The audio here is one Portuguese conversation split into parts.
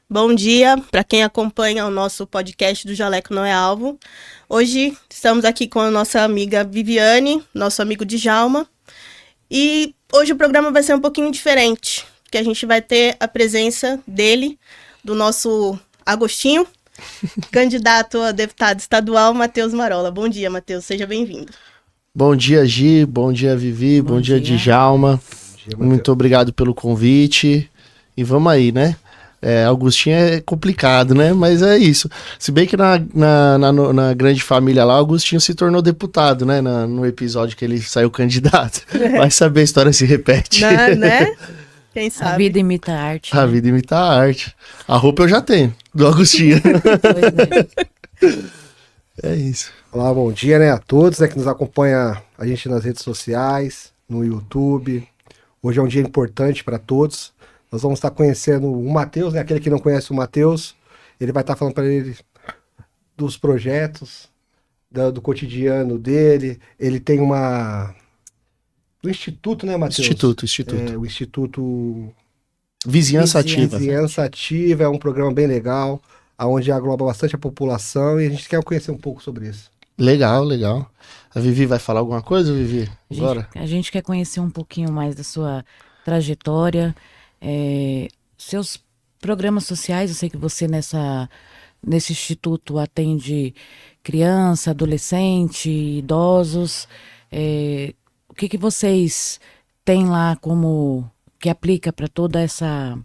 Bom dia para quem acompanha o nosso podcast do Jaleco Não é Alvo. Hoje estamos aqui com a nossa amiga Viviane, nosso amigo Djalma. E hoje o programa vai ser um pouquinho diferente, porque a gente vai ter a presença dele, do nosso Agostinho, candidato a deputado estadual, Matheus Marola. Bom dia, Matheus, seja bem-vindo. Bom dia, Gi, bom dia, Vivi, bom dia, Djalma. Muito obrigado pelo convite. E vamos aí, né? Augustinho é complicado, né? Mas é isso. Se bem que na grande família lá, Augustinho se tornou deputado, né? No episódio que ele saiu candidato. Vai saber, a história se repete. Né? Quem sabe? A vida imita a arte. A vida imita a arte. A roupa eu já tenho, do Augustinho. É isso. Olá, bom dia, né, a todos, né, que nos acompanham a gente nas redes sociais, no YouTube. Hoje é um dia importante para todos. Nós vamos estar conhecendo o Matheus, né, aquele que não conhece o Matheus. Ele vai estar falando para ele dos projetos, do cotidiano dele. Ele tem o Instituto, né, Matheus? Instituto. O Instituto Vizinhança Ativa. Vizinhança Ativa é um programa bem legal, onde agloba bastante a população e a gente quer conhecer um pouco sobre isso. Legal. A Vivi vai falar alguma coisa, Vivi? Agora? A gente quer conhecer um pouquinho mais da sua trajetória, seus programas sociais. Eu sei que você nesse instituto atende criança, adolescente, idosos. O que vocês têm lá como que aplica para toda essa,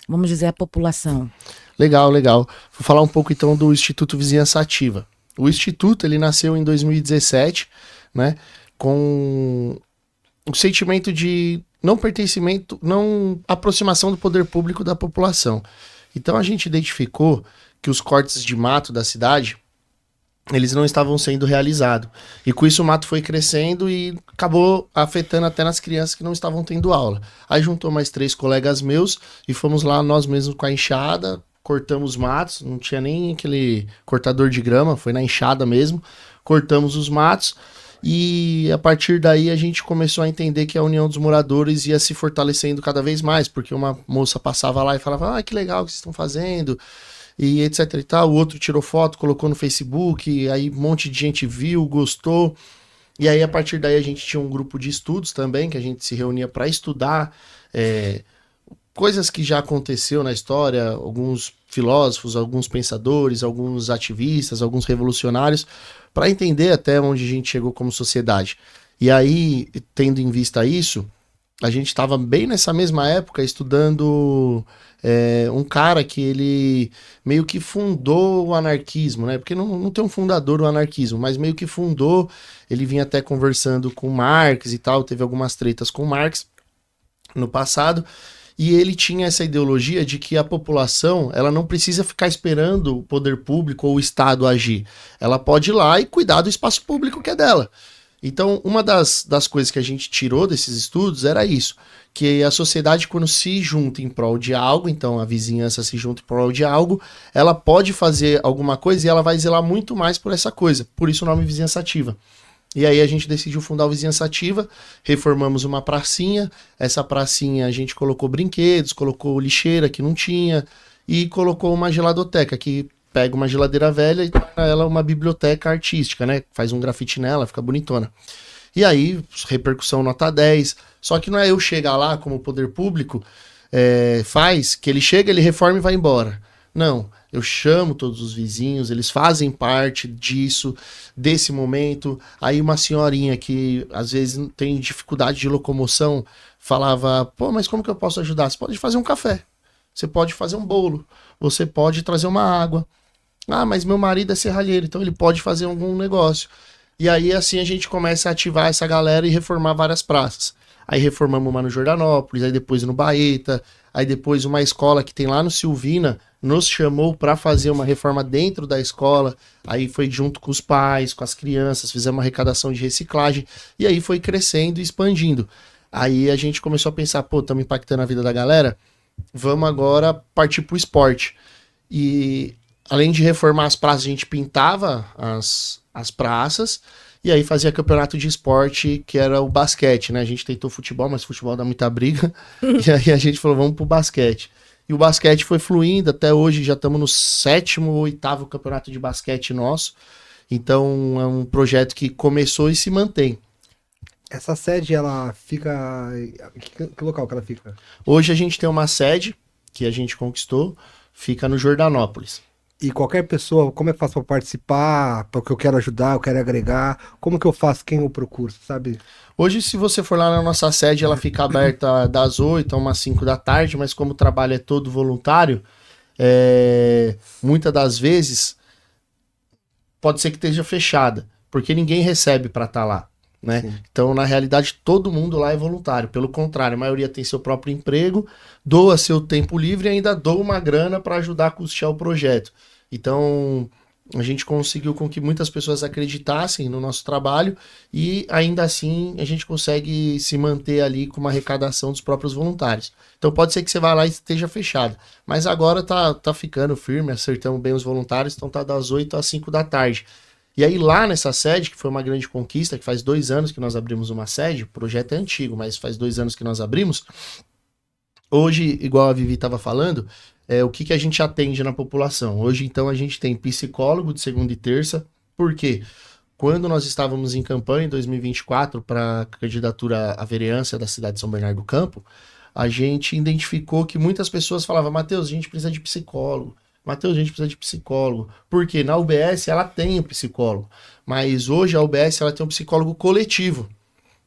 vamos dizer, a população? Legal. Vou falar um pouco então do Instituto Vizinhança Ativa. O Instituto, ele nasceu em 2017, né, com o sentimento de não pertencimento, não aproximação do poder público da população. Então a gente identificou que os cortes de mato da cidade, eles não estavam sendo realizados. E com isso o mato foi crescendo e acabou afetando até nas crianças que não estavam tendo aula. Aí juntou mais 3 colegas meus e fomos lá nós mesmos com a enxada, cortamos matos, não tinha nem aquele cortador de grama, foi na enxada mesmo, cortamos os matos e a partir daí a gente começou a entender que a união dos moradores ia se fortalecendo cada vez mais, porque uma moça passava lá e falava, que legal que vocês estão fazendo, e etc e tal, o outro tirou foto, colocou no Facebook, aí um monte de gente viu, gostou, e aí a partir daí a gente tinha um grupo de estudos também, que a gente se reunia para estudar, coisas que já aconteceu na história, alguns filósofos, alguns pensadores, alguns ativistas, alguns revolucionários, para entender até onde a gente chegou como sociedade. E aí, tendo em vista isso, a gente estava bem nessa mesma época estudando um cara que ele meio que fundou o anarquismo, né? Porque não tem um fundador do anarquismo, mas meio que fundou, ele vinha até conversando com Marx e tal, teve algumas tretas com Marx no passado, e ele tinha essa ideologia de que a população, ela não precisa ficar esperando o poder público ou o Estado agir. Ela pode ir lá e cuidar do espaço público que é dela. Então, uma das coisas que a gente tirou desses estudos era isso, que a sociedade, quando se junta em prol de algo, então a vizinhança se junta em prol de algo, ela pode fazer alguma coisa e ela vai zelar muito mais por essa coisa. Por isso o nome Vizinhança Ativa. E aí a gente decidiu fundar o Vizinhança Ativa, reformamos uma pracinha, essa pracinha a gente colocou brinquedos, colocou lixeira que não tinha, e colocou uma geladoteca, que pega uma geladeira velha e torna ela uma biblioteca artística, né? Faz um grafite nela, fica bonitona. E aí, repercussão nota 10, só que não é eu chegar lá como poder público faz, que ele chega, ele reforma e vai embora. Não, eu chamo todos os vizinhos, eles fazem parte disso, desse momento. Aí uma senhorinha que às vezes tem dificuldade de locomoção falava, mas como que eu posso ajudar? Você pode fazer um café, você pode fazer um bolo, você pode trazer uma água. Mas meu marido é serralheiro, então ele pode fazer algum negócio. E aí assim a gente começa a ativar essa galera e reformar várias praças. Aí reformamos uma no Jordanópolis, aí depois no Baeta, aí depois uma escola que tem lá no Silvina nos chamou para fazer uma reforma dentro da escola, aí foi junto com os pais, com as crianças, fizemos uma arrecadação de reciclagem, e aí foi crescendo e expandindo. Aí a gente começou a pensar, estamos impactando a vida da galera, vamos agora partir pro esporte. E além de reformar as praças, a gente pintava as praças, E aí fazia campeonato de esporte, que era o basquete, né? A gente tentou futebol, mas futebol dá muita briga. E aí a gente falou, vamos pro basquete. E o basquete foi fluindo, até hoje já estamos no 7º ou 8º campeonato de basquete nosso. Então é um projeto que começou e se mantém. Essa sede, ela fica... Que local que ela fica? Hoje a gente tem uma sede que a gente conquistou, fica no Jordanópolis. E qualquer pessoa, como é que eu faço para participar? Porque eu quero ajudar, eu quero agregar. Como que eu faço? Quem eu procuro, sabe? Hoje, se você for lá na nossa sede, ela fica aberta das 8 a umas 5 da tarde, mas como o trabalho é todo voluntário, muitas das vezes pode ser que esteja fechada, porque ninguém recebe para estar lá, né? Sim. Então, na realidade, todo mundo lá é voluntário. Pelo contrário, a maioria tem seu próprio emprego, doa seu tempo livre e ainda doa uma grana para ajudar a custear o projeto. Então, a gente conseguiu com que muitas pessoas acreditassem no nosso trabalho e ainda assim a gente consegue se manter ali com uma arrecadação dos próprios voluntários. Então pode ser que você vá lá e esteja fechado, mas agora tá ficando firme, acertamos bem os voluntários, então tá das 8 às 5 da tarde. E aí lá nessa sede, que foi uma grande conquista, que faz 2 anos que nós abrimos uma sede, o projeto é antigo, mas faz 2 anos que nós abrimos. Hoje, igual a Vivi estava falando, o que a gente atende na população? Hoje, então, a gente tem psicólogo de segunda e terça. Por quê? Quando nós estávamos em campanha em 2024 para a candidatura à vereança da cidade de São Bernardo do Campo, a gente identificou que muitas pessoas falavam, Matheus, a gente precisa de psicólogo. Matheus, a gente precisa de psicólogo. Porque na UBS ela tem um psicólogo, mas hoje a UBS ela tem um psicólogo coletivo.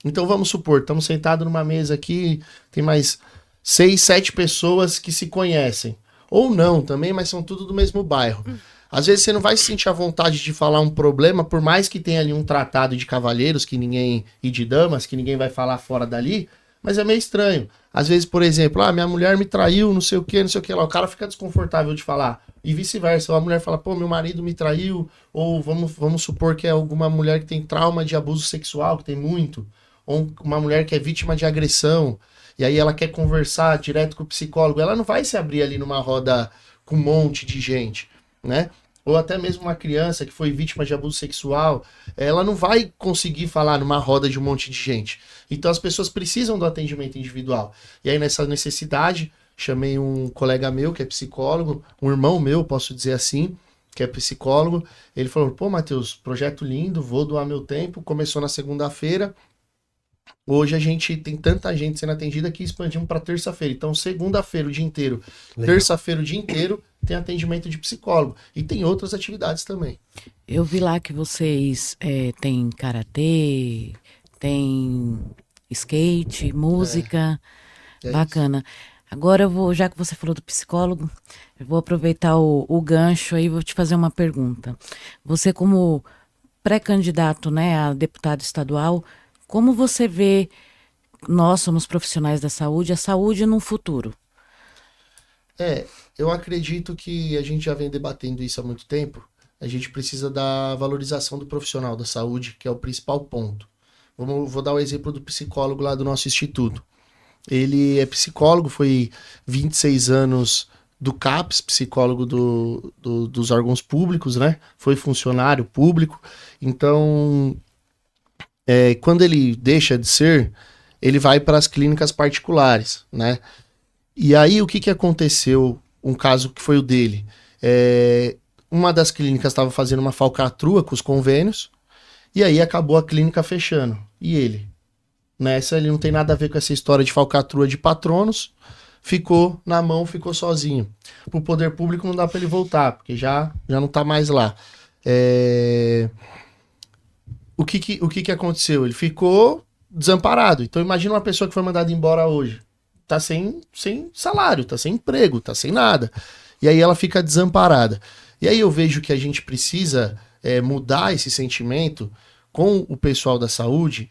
Então vamos supor, estamos sentados numa mesa aqui, tem mais 6, 7 pessoas que se conhecem. Ou não também, mas são tudo do mesmo bairro. Às vezes você não vai se sentir à vontade de falar um problema, por mais que tenha ali um tratado de cavalheiros que ninguém e de damas, que ninguém vai falar fora dali, mas é meio estranho. Às vezes, por exemplo, minha mulher me traiu, não sei o que lá. O cara fica desconfortável de falar. E vice-versa, a mulher fala, pô, meu marido me traiu, ou vamos supor que é alguma mulher que tem trauma de abuso sexual, que tem muito, ou uma mulher que é vítima de agressão, e aí ela quer conversar direto com o psicólogo, ela não vai se abrir ali numa roda com um monte de gente, né? Ou até mesmo uma criança que foi vítima de abuso sexual, ela não vai conseguir falar numa roda de um monte de gente. Então as pessoas precisam do atendimento individual. E aí nessa necessidade, chamei um colega meu que é psicólogo, um irmão meu, posso dizer assim, que é psicólogo. Ele falou, pô, Matheus, projeto lindo, vou doar meu tempo. Começou na segunda-feira. Hoje a gente tem tanta gente sendo atendida que expandimos para terça-feira. Então, segunda-feira o dia inteiro, terça-feira o dia inteiro, tem atendimento de psicólogo. E tem outras atividades também. Eu vi lá que vocês têm karatê, tem skate, música. Bacana. Agora eu vou, já que você falou do psicólogo, eu vou aproveitar o gancho aí e vou te fazer uma pergunta. Você como pré-candidato, né, a deputado estadual, como você vê, nós somos profissionais da saúde, a saúde no futuro? Eu acredito que a gente já vem debatendo isso há muito tempo. A gente precisa da valorização do profissional da saúde, que é o principal ponto. Vou dar o exemplo do psicólogo lá do nosso instituto. Ele é psicólogo, foi 26 anos do CAPS, psicólogo dos órgãos públicos, né? Foi funcionário público. Então, quando ele deixa de ser, ele vai para as clínicas particulares, né? E aí, o que aconteceu? Um caso que foi o dele. Uma das clínicas estava fazendo uma falcatrua com os convênios, e aí acabou a clínica fechando. E ele? Nessa, ele não tem nada a ver com essa história de falcatrua de patronos, ficou na mão, ficou sozinho. Pro poder público não dá para ele voltar, porque já não tá mais lá. O que aconteceu? Ele ficou desamparado. Então imagina uma pessoa que foi mandada embora hoje. Tá sem salário, tá sem emprego, tá sem nada. E aí ela fica desamparada. E aí eu vejo que a gente precisa mudar esse sentimento com o pessoal da saúde,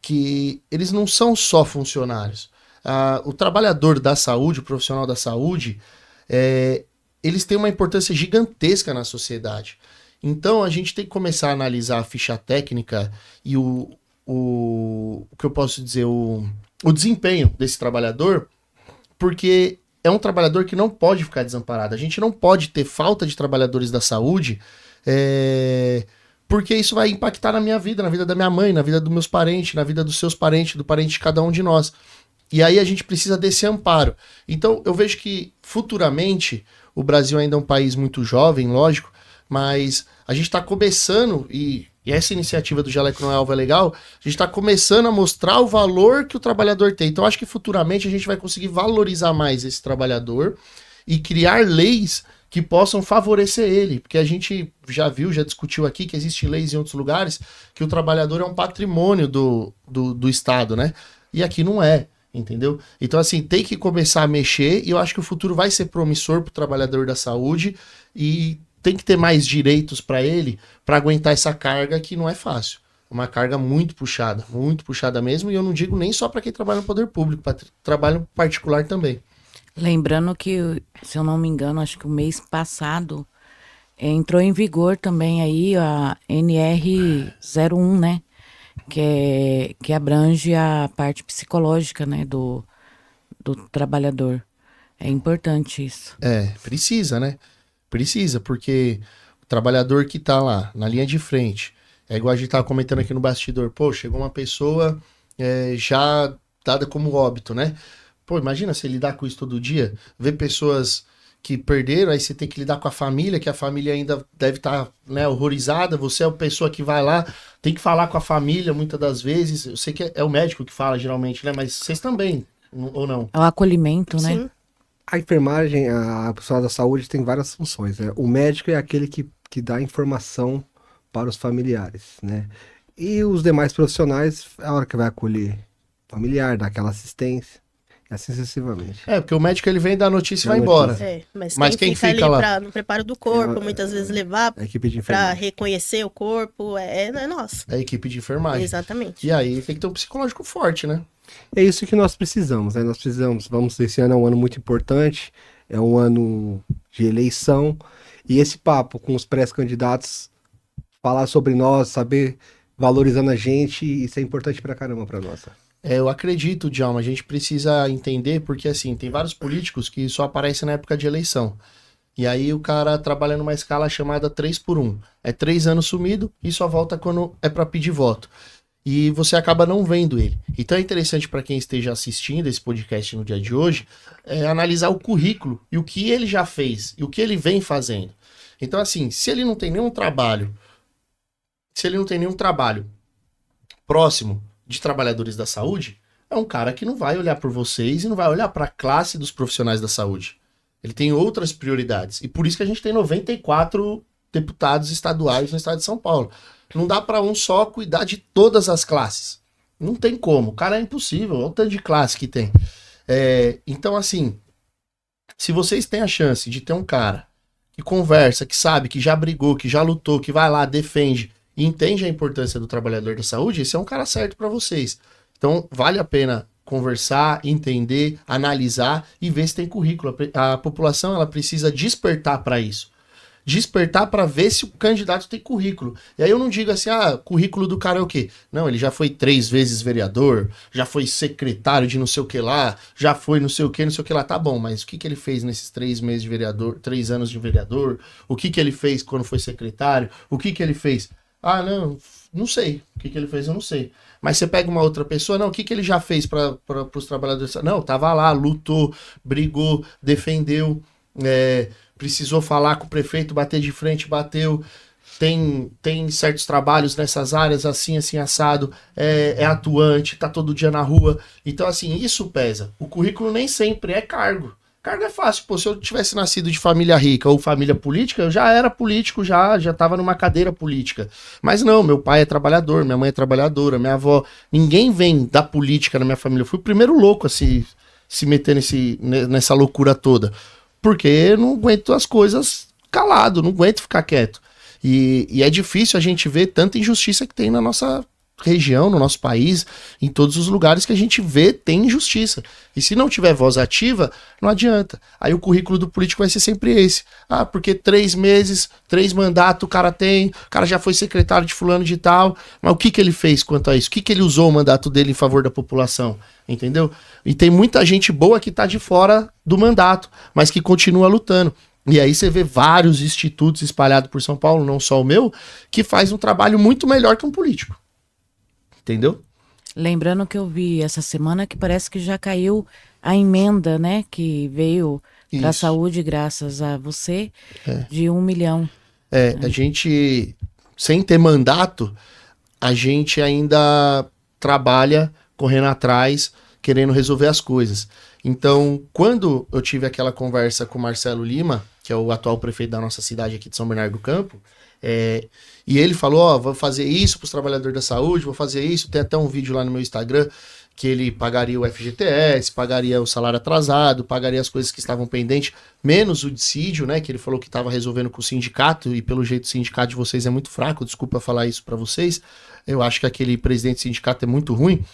que eles não são só funcionários. O trabalhador da saúde, o profissional da saúde, eles têm uma importância gigantesca na sociedade. Então a gente tem que começar a analisar a ficha técnica e o que eu posso dizer, o desempenho desse trabalhador, porque é um trabalhador que não pode ficar desamparado. A gente não pode ter falta de trabalhadores da saúde porque isso vai impactar na minha vida, na vida da minha mãe, na vida dos meus parentes, na vida dos seus parentes, do parente de cada um de nós. E aí a gente precisa desse amparo. Então eu vejo que futuramente o Brasil ainda é um país muito jovem, lógico, mas a gente está começando, e essa iniciativa do Jaleco Não é Alvo é legal, a gente está começando a mostrar o valor que o trabalhador tem. Então acho que futuramente a gente vai conseguir valorizar mais esse trabalhador e criar leis que possam favorecer ele, porque a gente já viu, já discutiu aqui que existem leis em outros lugares que o trabalhador é um patrimônio do Estado, né? E aqui não é, entendeu? Então, assim, tem que começar a mexer e eu acho que o futuro vai ser promissor para o trabalhador da saúde e tem que ter mais direitos para ele para aguentar essa carga que não é fácil. Uma carga muito puxada mesmo, e eu não digo nem só para quem trabalha no poder público, para trabalho particular também. Lembrando que, se eu não me engano, acho que o mês passado entrou em vigor também aí a NR01, né? Que abrange a parte psicológica, né, do trabalhador. É importante isso. Precisa, né? Precisa, porque o trabalhador que tá lá, na linha de frente, é igual a gente tava comentando aqui no bastidor, pô, chegou uma pessoa já dada como óbito, né? Pô, imagina você lidar com isso todo dia, ver pessoas que perderam, aí você tem que lidar com a família, que a família ainda deve estar, né, horrorizada, você é a pessoa que vai lá, tem que falar com a família muitas das vezes, eu sei que é o médico que fala geralmente, né, mas vocês também, ou não? É o acolhimento, né? Sim. A enfermagem, a pessoa da saúde tem várias funções, né? O médico é aquele que dá informação para os familiares, né? E os demais profissionais é a hora que vai acolher o familiar, dar aquela assistência, e assim sucessivamente. Porque o médico ele vem dar notícia e Dá vai embora. notícia. Mas quem fica ali lá? no preparo do corpo, muitas vezes levar A equipe de para enfermagem. reconhecer o corpo, é nosso. É a equipe de enfermagem. Exatamente. E aí tem que ter um psicológico forte, né? É isso que nós precisamos, né? Nós precisamos, esse ano é um ano muito importante, é um ano de eleição, e esse papo com os pré-candidatos, falar sobre nós, saber valorizando a gente, isso é importante pra caramba pra nós. Eu acredito, Djalma, a gente precisa entender, porque assim, tem vários políticos que só aparecem na época de eleição. E aí o cara trabalha numa escala chamada 3x1. É 3 anos sumido e só volta quando é pra pedir voto. E você acaba não vendo ele. Então é interessante para quem esteja assistindo esse podcast no dia de hoje, analisar o currículo e o que ele já fez e o que ele vem fazendo. Então assim, se ele não tem nenhum trabalho próximo de trabalhadores da saúde, é um cara que não vai olhar por vocês e não vai olhar para a classe dos profissionais da saúde. Ele tem outras prioridades. E por isso que a gente tem 94 deputados estaduais no estado de São Paulo. Não dá para um só cuidar de todas as classes. Não tem como. O cara é impossível. Olha o tanto de classe que tem. Então, assim, se vocês têm a chance de ter um cara que conversa, que sabe, que já brigou, que já lutou, que vai lá, defende e entende a importância do trabalhador da saúde, esse é um cara certo para vocês. Então, vale a pena conversar, entender, analisar e ver se tem currículo. A população ela precisa despertar para isso. Despertar para ver se o candidato tem currículo. E aí eu não digo assim, currículo do cara é o quê? Não, ele já foi 3 vezes vereador, já foi secretário de não sei o que lá, já foi não sei o que lá. Tá bom, mas o que ele fez nesses 3 meses de vereador, 3 anos de vereador? O que ele fez quando foi secretário? O que ele fez? Não sei. O que ele fez eu não sei. Mas você pega uma outra pessoa, não, o que ele já fez para os trabalhadores? Não, tava lá, lutou, brigou, defendeu, precisou falar com o prefeito, bater de frente, bateu, tem certos trabalhos nessas áreas, assim, assado, é atuante, tá todo dia na rua. Então, assim, isso pesa. O currículo nem sempre é cargo. Cargo é fácil. Pô, se eu tivesse nascido de família rica ou família política, eu já era político, já tava numa cadeira política. Mas não, meu pai é trabalhador, minha mãe é trabalhadora, minha avó. Ninguém vem da política na minha família. Eu fui o primeiro louco a se meter nessa loucura toda. Porque eu não aguento as coisas calado, não aguento ficar quieto. E é difícil a gente ver tanta injustiça que tem na nossa região, no nosso país, em todos os lugares que a gente vê tem injustiça. E se não tiver voz ativa, não adianta. Aí o currículo do político vai ser sempre esse. Porque 3 meses, 3 mandatos o cara já foi secretário de fulano de tal, mas o que ele fez quanto a isso? O que ele usou o mandato dele em favor da população? Entendeu? E tem muita gente boa que tá de fora do mandato, mas que continua lutando. E aí você vê vários institutos espalhados por São Paulo, não só o meu, que faz um trabalho muito melhor que um político. Entendeu? Lembrando que eu vi essa semana que parece que já caiu a emenda, né? Que veio para a Isso. saúde, graças a você, de 1 milhão. A gente, sem ter mandato, a gente ainda trabalha correndo atrás, querendo resolver as coisas. Então, quando eu tive aquela conversa com o Marcelo Lima, que é o atual prefeito da nossa cidade aqui de São Bernardo do Campo, e ele falou, ó, vou fazer isso para os trabalhadores da saúde, vou fazer isso, tem até um vídeo lá no meu Instagram, que ele pagaria o FGTS, pagaria o salário atrasado, pagaria as coisas que estavam pendentes, menos o dissídio, né, que ele falou que estava resolvendo com o sindicato, e pelo jeito o sindicato de vocês é muito fraco, desculpa falar isso para vocês, eu acho que aquele presidente do sindicato é muito ruim.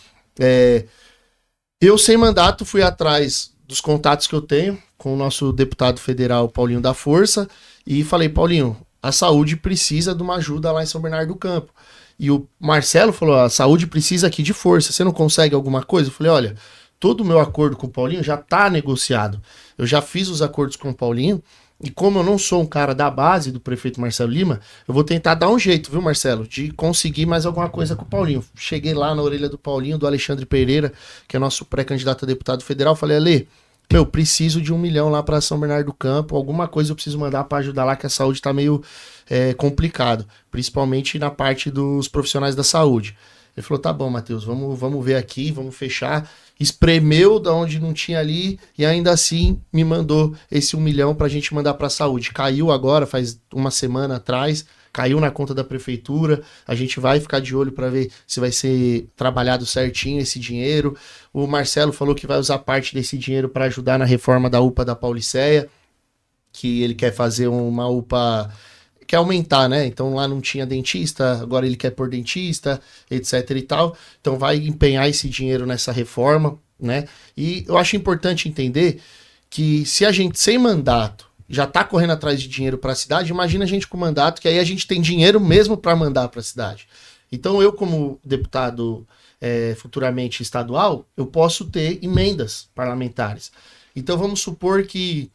Eu, sem mandato, fui atrás dos contatos que eu tenho com o nosso deputado federal Paulinho da Força, e falei, Paulinho, a saúde precisa de uma ajuda lá em São Bernardo do Campo. E o Marcelo falou, a saúde precisa aqui de força, você não consegue alguma coisa? Eu falei, olha, todo o meu acordo com o Paulinho já está negociado. Eu já fiz os acordos com o Paulinho, e como eu não sou um cara da base do prefeito Marcelo Lima, eu vou tentar dar um jeito, viu, Marcelo, de conseguir mais alguma coisa com o Paulinho. Cheguei lá na orelha do Paulinho, do Alexandre Pereira, que é nosso pré-candidato a deputado federal, falei, Ale, preciso de 1 milhão lá para São Bernardo do Campo, alguma coisa eu preciso mandar para ajudar lá, que a saúde tá meio complicado, principalmente na parte dos profissionais da saúde. Ele falou, tá bom, Matheus, vamos ver aqui, vamos fechar. Espremeu da onde não tinha ali e ainda assim me mandou esse 1 milhão pra gente mandar pra saúde. Caiu agora, faz uma semana atrás, caiu na conta da prefeitura. A gente vai ficar de olho para ver se vai ser trabalhado certinho esse dinheiro. O Marcelo falou que vai usar parte desse dinheiro para ajudar na reforma da UPA da Pauliceia, que ele quer fazer uma UPA... quer aumentar, né? Então lá não tinha dentista, agora ele quer pôr dentista, etc e tal. Então vai empenhar esse dinheiro nessa reforma, né? E eu acho importante entender que se a gente sem mandato já tá correndo atrás de dinheiro para a cidade, imagina a gente com mandato, que aí a gente tem dinheiro mesmo para mandar para a cidade. Então eu, como deputado futuramente estadual, eu posso ter emendas parlamentares. Então vamos supor que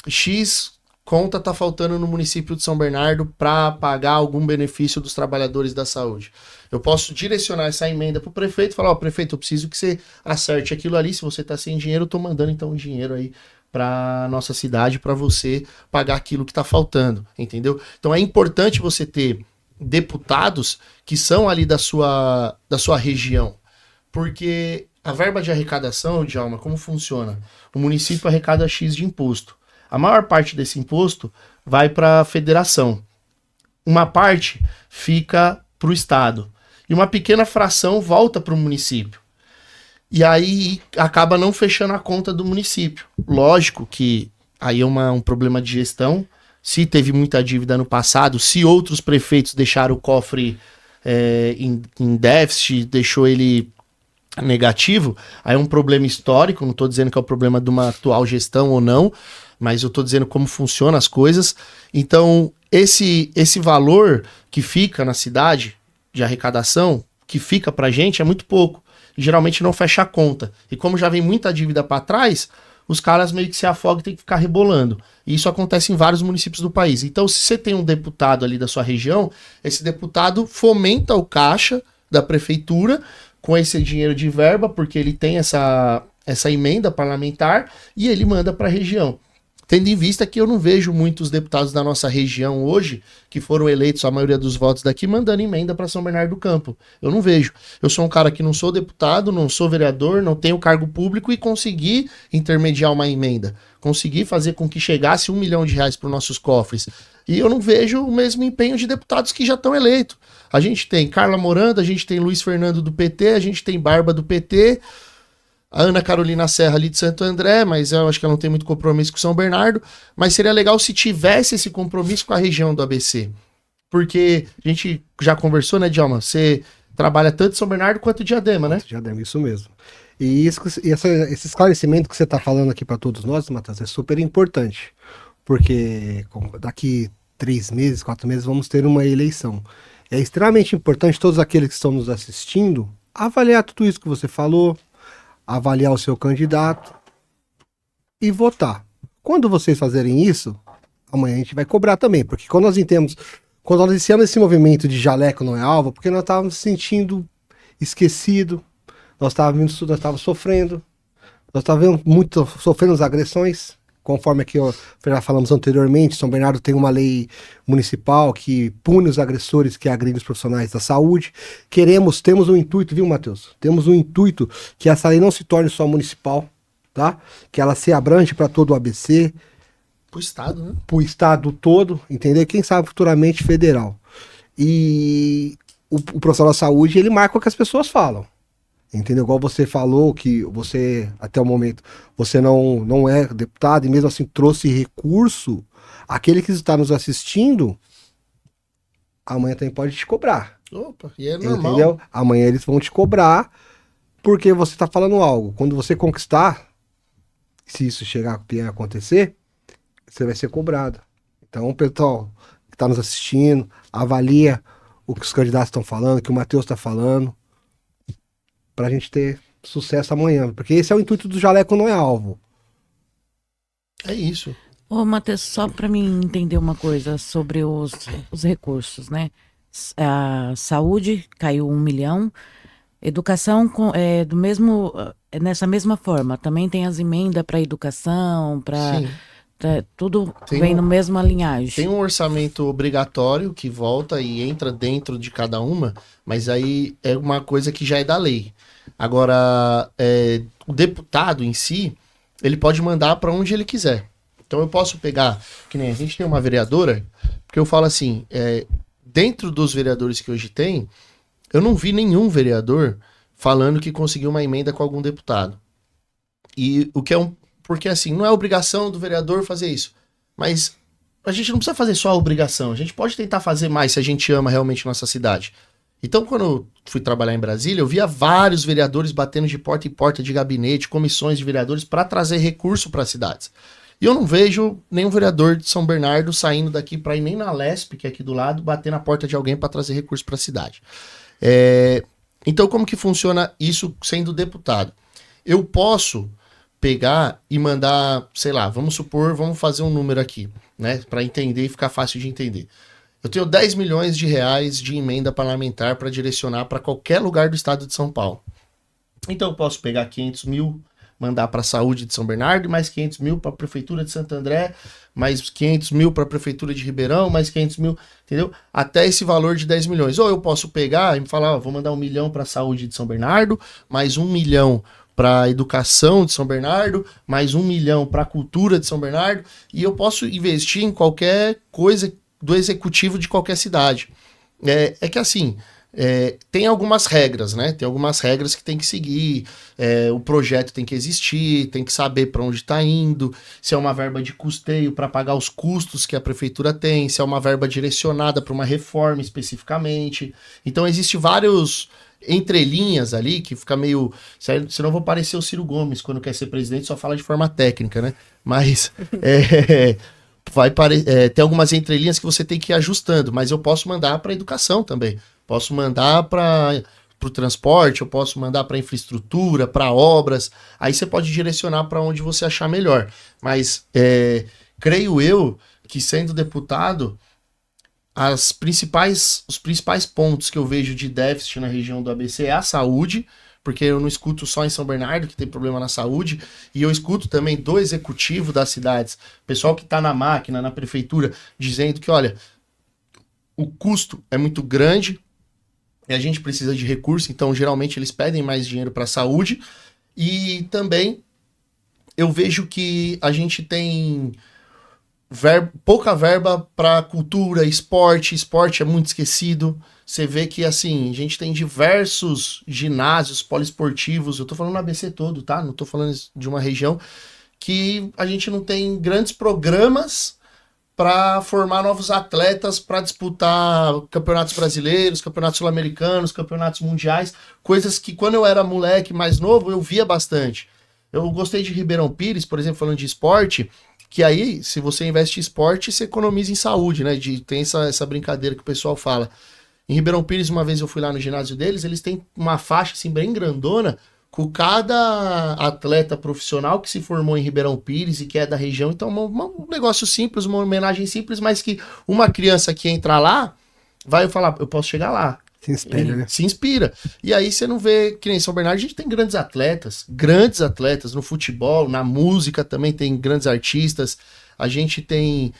X conta tá faltando no município de São Bernardo para pagar algum benefício dos trabalhadores da saúde. Eu posso direcionar essa emenda para o prefeito e falar, ó, prefeito, eu preciso que você acerte aquilo ali, se você tá sem dinheiro, eu tô mandando então um dinheiro aí para nossa cidade, para você pagar aquilo que tá faltando, entendeu? Então é importante você ter deputados que são ali da sua região, porque a verba de arrecadação, Djalma, como funciona? O município arrecada X de imposto. A maior parte desse imposto vai para a federação. Uma parte fica para o estado. E uma pequena fração volta para o município. E aí acaba não fechando a conta do município. Lógico que aí é um problema de gestão. Se teve muita dívida no passado, se outros prefeitos deixaram o cofre em déficit, deixou ele negativo, aí é um problema histórico. Não estou dizendo que é o problema de uma atual gestão ou não, mas eu estou dizendo como funcionam as coisas. Então, esse valor que fica na cidade de arrecadação, que fica pra gente, é muito pouco. E geralmente não fecha a conta. E como já vem muita dívida para trás, os caras meio que se afogam e tem que ficar rebolando. E isso acontece em vários municípios do país. Então, se você tem um deputado ali da sua região, esse deputado fomenta o caixa da prefeitura com esse dinheiro de verba, porque ele tem essa emenda parlamentar e ele manda para a região. Tendo em vista que eu não vejo muitos deputados da nossa região hoje, que foram eleitos, a maioria dos votos daqui, mandando emenda para São Bernardo do Campo. Eu não vejo. Eu sou um cara que não sou deputado, não sou vereador, não tenho cargo público e consegui intermediar uma emenda. Consegui fazer com que chegasse R$1 milhão para os nossos cofres. E eu não vejo o mesmo empenho de deputados que já estão eleitos. A gente tem Carla Moranda, a gente tem Luiz Fernando do PT, a gente tem Barba do PT, a Ana Carolina Serra ali de Santo André, mas eu acho que ela não tem muito compromisso com São Bernardo, mas seria legal se tivesse esse compromisso com a região do ABC. Porque a gente já conversou, né, Djalma? Você trabalha tanto em São Bernardo quanto em Diadema, né? Diadema, isso mesmo. E esse esclarecimento que você está falando aqui para todos nós, Matheus, é super importante. Porque daqui 3 meses, 4 meses, vamos ter uma eleição. É extremamente importante todos aqueles que estão nos assistindo avaliar tudo isso que você falou, avaliar o seu candidato e votar. Quando vocês fazerem isso, amanhã a gente vai cobrar também, porque quando nós iniciamos esse movimento de jaleco não é alvo, porque nós estávamos se sentindo esquecido, nós estávamos sofrendo, nós estávamos sofrendo as agressões, conforme aqui já falamos anteriormente. São Bernardo tem uma lei municipal que pune os agressores que agridem os profissionais da saúde. Temos um intuito, viu, Matheus? Temos um intuito que essa lei não se torne só municipal, tá? Que ela se abrange para todo o ABC, Pro estado, né? para o estado todo, entendeu? Quem sabe futuramente federal. E o profissional da saúde, ele marca o que as pessoas falam. Entendeu? Igual você falou que você, até o momento, você não é deputado e mesmo assim trouxe recurso. Aquele que está nos assistindo, amanhã também pode te cobrar. Opa, e é normal. Entendeu? Amanhã eles vão te cobrar porque você está falando algo. Quando você conquistar, se isso chegar a acontecer, você vai ser cobrado. Então, pessoal que está nos assistindo, avalia o que os candidatos estão falando, o que o Matheus está falando, pra gente ter sucesso amanhã. Porque esse é o intuito do Jaleco Não é Alvo. É isso. Ô, Matheus, só para mim entender uma coisa sobre os recursos, né? A saúde caiu 1 milhão, educação nessa mesma forma. Também tem as emendas para educação, para Sim. tudo Tem vem no mesma linhagem. Tem um orçamento obrigatório que volta e entra dentro de cada uma, mas aí é uma coisa que já é da lei. Agora, o deputado em si, ele pode mandar para onde ele quiser. Então eu posso pegar, que nem a gente tem uma vereadora, porque eu falo assim, dentro dos vereadores que hoje tem, eu não vi nenhum vereador falando que conseguiu uma emenda com algum deputado. E o que porque assim, não é obrigação do vereador fazer isso, mas a gente não precisa fazer só a obrigação, a gente pode tentar fazer mais se a gente ama realmente nossa cidade. Então, quando eu fui trabalhar em Brasília, eu via vários vereadores batendo de porta em porta de gabinete, comissões de vereadores para trazer recurso para as cidades. E eu não vejo nenhum vereador de São Bernardo saindo daqui para ir nem na Lesp, que é aqui do lado, bater na porta de alguém para trazer recurso para a cidade. Então, como que funciona isso sendo deputado? Eu posso pegar e mandar, sei lá, vamos fazer um número aqui, né, para entender e ficar fácil de entender. Eu tenho 10 milhões de reais de emenda parlamentar para direcionar para qualquer lugar do estado de São Paulo. Então eu posso pegar 500 mil, mandar para a saúde de São Bernardo, mais 500 mil para a prefeitura de Santo André, mais 500 mil para a prefeitura de Ribeirão, mais 500 mil, entendeu? Até esse valor de 10 milhões. Ou eu posso pegar e me falar, vou mandar 1 milhão para a saúde de São Bernardo, mais 1 milhão para a educação de São Bernardo, mais 1 milhão para a cultura de São Bernardo, e eu posso investir em qualquer coisa do executivo de qualquer cidade. Que assim, tem algumas regras, né? Tem algumas regras que tem que seguir, o projeto tem que existir, tem que saber para onde está indo, se é uma verba de custeio para pagar os custos que a prefeitura tem, se é uma verba direcionada para uma reforma especificamente. Então, existe vários entrelinhas ali que fica meio... Senão eu vou parecer o Ciro Gomes, quando quer ser presidente, só fala de forma técnica, né? Mas... tem algumas entrelinhas que você tem que ir ajustando, mas eu posso mandar para educação também, posso mandar para o transporte, eu posso mandar para infraestrutura, para obras, aí você pode direcionar para onde você achar melhor, mas creio eu que sendo deputado, os principais pontos que eu vejo de déficit na região do ABC é a saúde, porque eu não escuto só em São Bernardo que tem problema na saúde, e eu escuto também do executivo das cidades, pessoal que está na máquina, na prefeitura, dizendo que, olha, o custo é muito grande e a gente precisa de recurso, então geralmente eles pedem mais dinheiro para a saúde, e também eu vejo que a gente tem pouca verba para cultura, esporte é muito esquecido. Você vê que, assim, a gente tem diversos ginásios poliesportivos, eu tô falando no ABC todo, tá? Não tô falando de uma região, que a gente não tem grandes programas para formar novos atletas para disputar campeonatos brasileiros, campeonatos sul-americanos, campeonatos mundiais, coisas que quando eu era moleque mais novo eu via bastante. Eu gostei de Ribeirão Pires, por exemplo, falando de esporte, que aí, se você investe em esporte, você economiza em saúde, né? Tem essa brincadeira que o pessoal fala. Em Ribeirão Pires, uma vez eu fui lá no ginásio deles, eles têm uma faixa assim bem grandona com cada atleta profissional que se formou em Ribeirão Pires e que é da região. Então, um negócio simples, uma homenagem simples, mas que uma criança que entra lá vai falar, eu posso chegar lá. Se inspira, né? Se inspira. E aí você não vê, que nem São Bernardo, a gente tem grandes atletas no futebol, na música também tem grandes artistas. A gente tem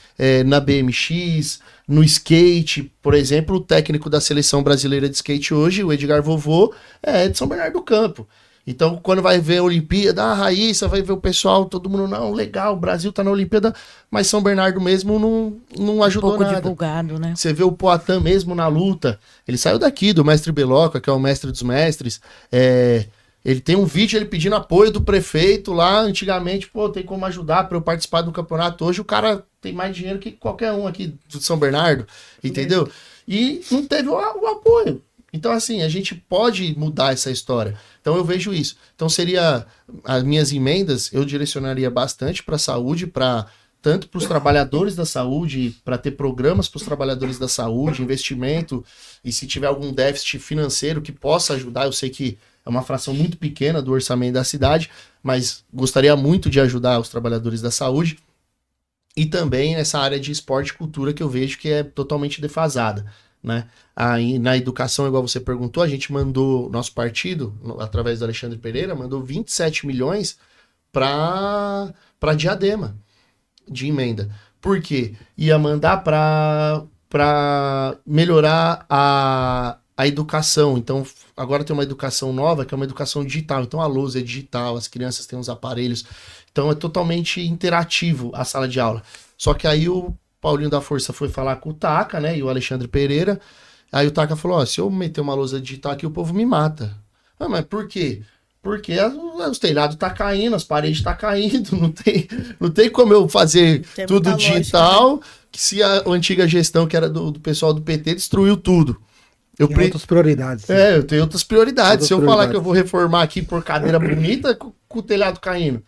na BMX, no skate, por exemplo, o técnico da seleção brasileira de skate hoje, o Edgar Vovô, é de São Bernardo do Campo. Então, quando vai ver a Olimpíada, a Raíssa, vai ver o pessoal, todo mundo, não, legal, o Brasil tá na Olimpíada, mas São Bernardo mesmo não ajudou pouco nada. divulgado, né? Você vê o Poatan mesmo na luta, ele saiu daqui, do mestre Beloca, que é o mestre dos mestres, ele tem um vídeo ele pedindo apoio do prefeito lá, antigamente, pô, tem como ajudar para eu participar do campeonato. Hoje o cara tem mais dinheiro que qualquer um aqui de São Bernardo, entendeu? E não teve o apoio. Então, assim, a gente pode mudar essa história. Então, eu vejo isso. Então, as minhas emendas, eu direcionaria bastante para a saúde, tanto para os trabalhadores da saúde, para ter programas para os trabalhadores da saúde, investimento, e se tiver algum déficit financeiro que possa ajudar, eu sei que é uma fração muito pequena do orçamento da cidade, mas gostaria muito de ajudar os trabalhadores da saúde. E também nessa área de esporte e cultura que eu vejo que é totalmente defasada, né? Aí, na educação, igual você perguntou, a gente mandou, nosso partido, através do Alexandre Pereira, mandou 27 milhões para Diadema de emenda. Por quê? Ia mandar para melhorar a educação. Então, agora tem uma educação nova, que é uma educação digital. Então, a lousa é digital, as crianças têm os aparelhos. Então, é totalmente interativo a sala de aula. Só que aí o Paulinho da Força foi falar com o Taca, né, e o Alexandre Pereira. Aí o Taca falou, se eu meter uma lousa digital aqui, o povo me mata. Mas por quê? Porque os telhados tá caindo, as paredes tá caindo, não tem como eu fazer tudo digital, lógica, né? Que se a antiga gestão, que era do pessoal do PT, destruiu tudo. Tem outras prioridades. Sim. Eu tenho outras prioridades. Se eu falar que eu vou reformar aqui por cadeira bonita, com o telhado caindo.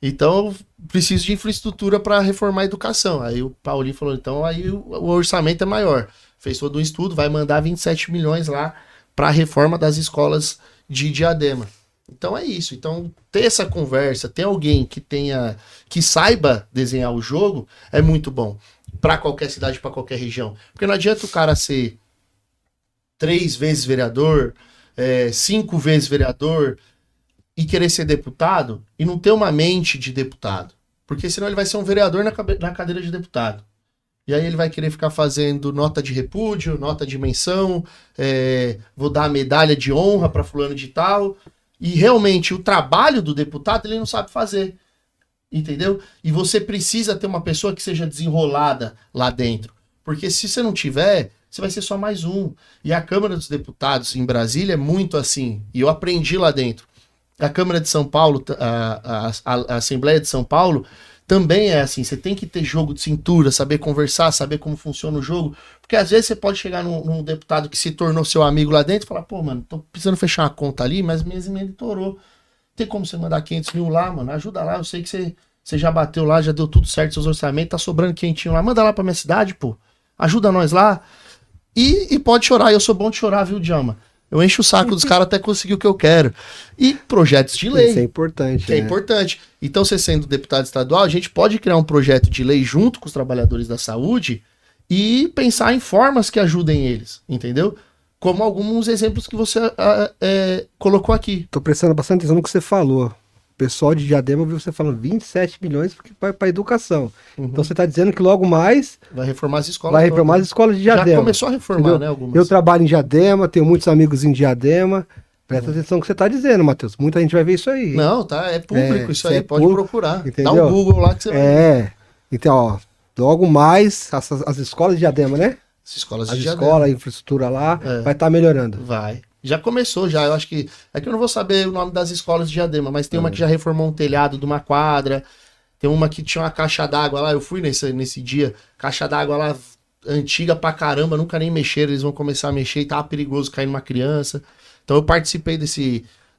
Então, eu preciso de infraestrutura para reformar a educação. Aí o Paulinho falou, então aí o orçamento é maior. Fez todo um estudo, vai mandar 27 milhões lá para a reforma das escolas de Diadema. Então é isso. Então, ter essa conversa, ter alguém que saiba desenhar o jogo, é muito bom. Para qualquer cidade, para qualquer região. Porque não adianta o cara ser 3 vezes vereador, 5 vezes vereador e querer ser deputado e não ter uma mente de deputado. Porque senão ele vai ser um vereador na cadeira de deputado. E aí ele vai querer ficar fazendo nota de repúdio, nota de menção, vou dar a medalha de honra para fulano de tal. E realmente o trabalho do deputado ele não sabe fazer. Entendeu? E você precisa ter uma pessoa que seja desenrolada lá dentro. Porque se você não tiver, você vai ser só mais um. E a Câmara dos Deputados em Brasília é muito assim. E eu aprendi lá dentro. A Câmara de São Paulo, a Assembleia de São Paulo, também é assim. Você tem que ter jogo de cintura, saber conversar, saber como funciona o jogo. Porque às vezes você pode chegar num deputado que se tornou seu amigo lá dentro e falar, pô, mano, tô precisando fechar uma conta ali, mas minha emenda estourou. Tem como você mandar 500 mil lá, mano? Ajuda lá, eu sei que você já bateu lá, já deu tudo certo, seus orçamentos, tá sobrando quentinho lá. Manda lá pra minha cidade, pô. Ajuda nós lá. E pode chorar, eu sou bom de chorar, viu, Djalma? Eu encho o saco dos caras até conseguir o que eu quero. E projetos de lei. Isso é importante. É importante. Então, você sendo deputado estadual, a gente pode criar um projeto de lei junto com os trabalhadores da saúde e pensar em formas que ajudem eles, entendeu? Como alguns exemplos que você colocou aqui. Tô prestando bastante atenção no que você falou. O pessoal de Diadema ouviu você falando 27 milhões para educação. Uhum. Então você está dizendo que logo mais vai reformar as escolas. Vai reformar as escolas de Diadema. Já começou a reformar, entendeu? Né? Algumas. Eu trabalho em Diadema, tenho muitos amigos em Diadema. Presta atenção no que você está dizendo, Matheus. Muita gente vai ver isso aí. Não, tá? É público isso aí. Pode público, procurar. Entendeu? Dá o Google lá que você vai. Então, ó, logo mais as escolas de Diadema, né? As escolas de Diadema. A infraestrutura lá vai estar melhorando. Vai. Já começou, já. Eu acho que. É que eu não vou saber o nome das escolas de Diadema, mas tem uma que já reformou um telhado de uma quadra. Tem uma que tinha uma caixa d'água lá. Eu fui nesse dia. Caixa d'água lá antiga pra caramba, nunca nem mexeram. Eles vão começar a mexer e tava perigoso cair numa criança. Então eu participei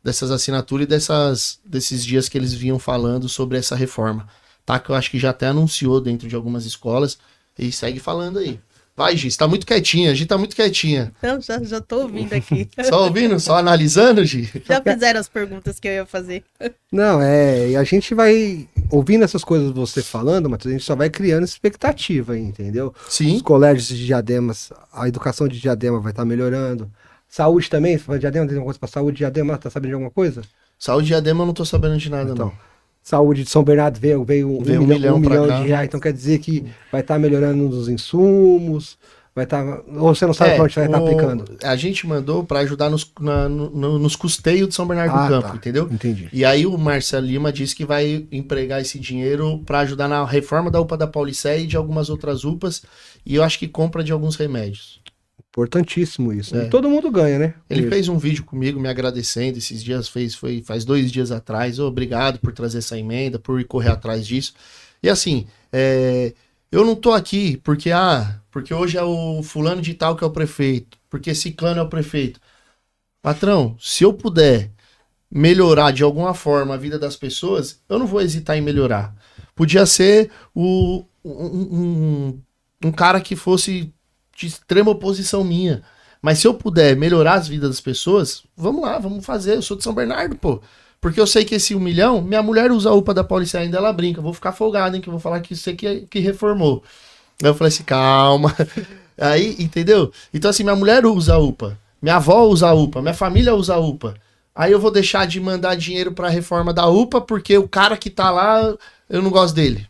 dessas assinaturas e desses dias que eles vinham falando sobre essa reforma. Tá? Que eu acho que já até anunciou dentro de algumas escolas. E segue falando aí. Vai, Gi, você tá muito quietinha, a Gi tá muito quietinha. Não, já tô ouvindo aqui. Só ouvindo, só analisando, Gi? Já fizeram as perguntas que eu ia fazer. Não, e a gente vai ouvindo essas coisas você falando, Matheus, a gente só vai criando expectativa aí, entendeu? Sim. Os colégios de Diademas, a educação de Diadema vai estar melhorando. Saúde também, você fala de Diadema, tem alguma coisa pra saúde de Diadema, tá sabendo de alguma coisa? Saúde de Diadema eu não tô sabendo de nada, Então, não. saúde de São Bernardo veio um milhão pra cá. de reais, então quer dizer que vai estar melhorando nos insumos, vai estar... Ou você não sabe pra onde vai estar aplicando? A gente mandou pra ajudar nos custeios de São Bernardo do Campo, tá. entendeu? Entendi. E aí o Marcelo Lima disse que vai empregar esse dinheiro pra ajudar na reforma da UPA da Paulicéia e de algumas outras UPAs, e eu acho que compra de alguns remédios. Importantíssimo isso. É. E todo mundo ganha, né? Ele Isso. fez um vídeo comigo me agradecendo esses dias, faz 2 dias atrás. Obrigado por trazer essa emenda, por correr atrás disso. E assim, eu não tô aqui porque hoje é o fulano de tal que é o prefeito, porque ciclano é o prefeito. Patrão, se eu puder melhorar de alguma forma a vida das pessoas, eu não vou hesitar em melhorar. Podia ser um cara que fosse de extrema oposição minha. Mas se eu puder melhorar as vidas das pessoas, vamos lá, vamos fazer. Eu sou de São Bernardo, pô. Porque eu sei que esse 1 milhão, minha mulher usa a UPA da Paulicéia ainda, ela brinca. Vou ficar folgado, hein, que eu vou falar que você que reformou. Aí eu falei assim, calma. Aí, entendeu? Então assim, minha mulher usa a UPA. Minha avó usa a UPA. Minha família usa a UPA. Aí eu vou deixar de mandar dinheiro pra reforma da UPA porque o cara que tá lá, eu não gosto dele.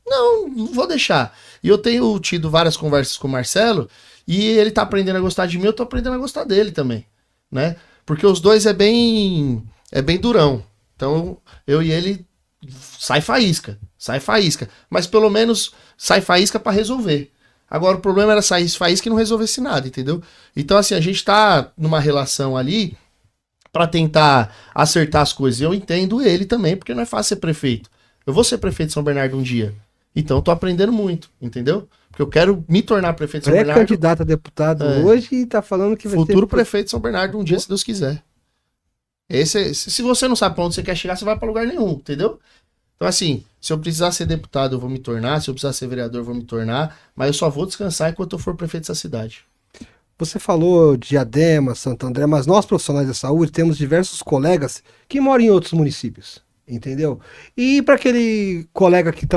Não vou deixar. E eu tenho tido várias conversas com o Marcelo e ele tá aprendendo a gostar de mim, eu tô aprendendo a gostar dele também, né? Porque os dois é bem durão. Então, eu e ele sai faísca. Mas pelo menos sai faísca pra resolver. Agora o problema era sair faísca e não resolvesse nada, entendeu? Então, assim, a gente tá numa relação ali pra tentar acertar as coisas. Eu entendo ele também, porque não é fácil ser prefeito. Eu vou ser prefeito de São Bernardo um dia. Então eu tô aprendendo muito, entendeu? Porque eu quero me tornar prefeito de São Bernardo. Pré-candidato a deputado hoje e tá falando que vai futuro prefeito de São Bernardo um dia, se Deus quiser. Se você não sabe pra onde você quer chegar, você vai pra lugar nenhum, entendeu? Então assim, se eu precisar ser deputado, eu vou me tornar. Se eu precisar ser vereador, eu vou me tornar. Mas eu só vou descansar enquanto eu for prefeito dessa cidade. Você falou de Diadema, Santo André, mas nós profissionais da saúde temos diversos colegas que moram em outros municípios. Entendeu? E para aquele colega que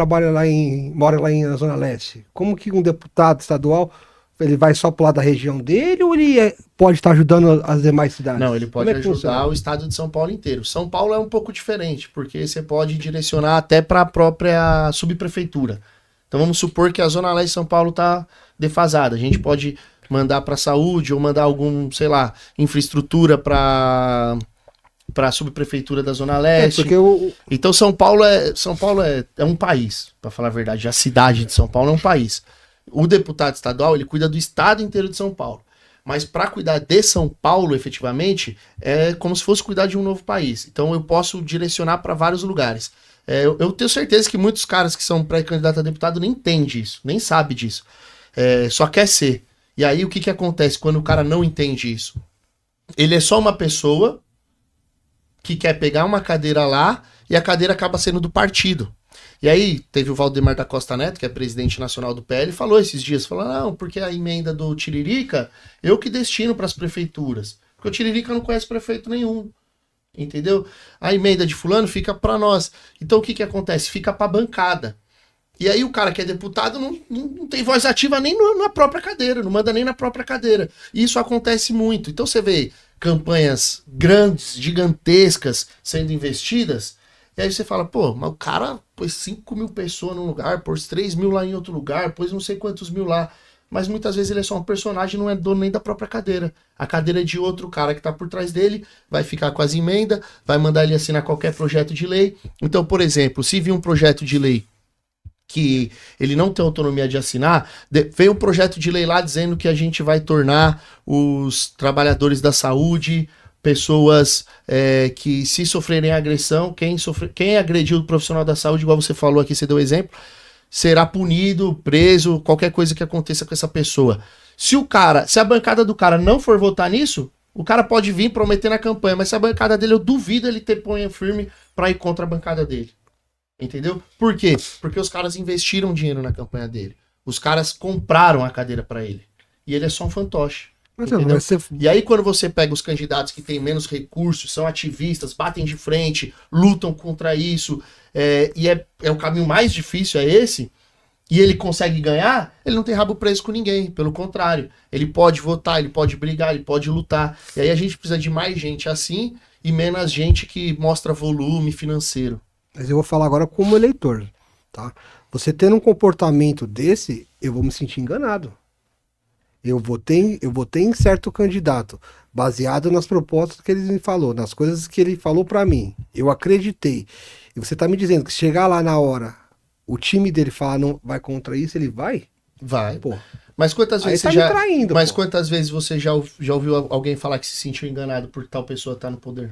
mora lá na Zona Leste, como que um deputado estadual, ele vai só pro lado da região dele ou ele pode estar ajudando as demais cidades? Não, ele pode ajudar funciona? o estado de São Paulo inteiro. São Paulo é um pouco diferente, porque você pode direcionar até para a própria subprefeitura. Então vamos supor que a Zona Leste de São Paulo tá defasada. A gente pode mandar para saúde ou mandar algum, sei lá, infraestrutura para a subprefeitura da Zona Leste. Então São Paulo é um país, para falar a verdade. A cidade de São Paulo é um país. O deputado estadual, ele cuida do estado inteiro de São Paulo. Mas para cuidar de São Paulo, efetivamente, é como se fosse cuidar de um novo país. Então eu posso direcionar para vários lugares. Eu tenho certeza que muitos caras que são pré-candidatos a deputado nem entendem isso, nem sabem disso. Só quer ser. E aí o que acontece quando o cara não entende isso? Ele é só uma pessoa que quer pegar uma cadeira lá e a cadeira acaba sendo do partido. E aí teve o Valdemar da Costa Neto, que é presidente nacional do PL, falou esses dias, falou, não, porque a emenda do Tiririca, eu que destino para as prefeituras. Porque o Tiririca não conhece prefeito nenhum. Entendeu? A emenda de fulano fica para nós. Então o que acontece? Fica para a bancada. E aí o cara que é deputado não tem voz ativa nem na própria cadeira, não manda nem na própria cadeira. E isso acontece muito. Então você vê campanhas grandes, gigantescas sendo investidas, e aí você fala, pô, mas o cara pôs 5 mil pessoas num lugar, pôs 3 mil lá em outro lugar, pôs não sei quantos mil lá. Mas muitas vezes ele é só um personagem, não é dono nem da própria cadeira. A cadeira é de outro cara que tá por trás dele, vai ficar com as emendas, vai mandar ele assinar qualquer projeto de lei. Então, por exemplo, se vir um projeto de lei que ele não tem autonomia de assinar, veio um projeto de lei lá dizendo que a gente vai tornar os trabalhadores da saúde pessoas que, se sofrerem agressão, quem agrediu o profissional da saúde, igual você falou aqui, você deu exemplo, será punido, preso, qualquer coisa que aconteça com essa pessoa. Se a bancada do cara não for votar nisso, o cara pode vir prometer na campanha, mas se a bancada dele, eu duvido ele ter punho firme para ir contra a bancada dele. Entendeu? Por quê? Porque os caras investiram dinheiro na campanha dele. Os caras compraram a cadeira para ele. E ele é só um fantoche. Mas entendeu? vai ser... E aí, quando você pega os candidatos que têm menos recursos, são ativistas, batem de frente, lutam contra isso, e é o caminho mais difícil, é esse, e ele consegue ganhar, ele não tem rabo preso com ninguém. Pelo contrário, ele pode votar, ele pode brigar, ele pode lutar. E aí a gente precisa de mais gente assim e menos gente que mostra volume financeiro. Mas eu vou falar agora como eleitor, tá? Você tendo um comportamento desse, eu vou me sentir enganado. Eu votei em certo candidato, baseado nas propostas que ele me falou, nas coisas que ele falou pra mim. Eu acreditei. E você tá me dizendo que chegar lá na hora, o time dele falar não vai contra isso, ele vai? Vai. Pô, Mas quantas aí vezes tá você me já. traindo, Mas pô. quantas vezes você já ouviu alguém falar que se sentiu enganado por tal pessoa estar no poder?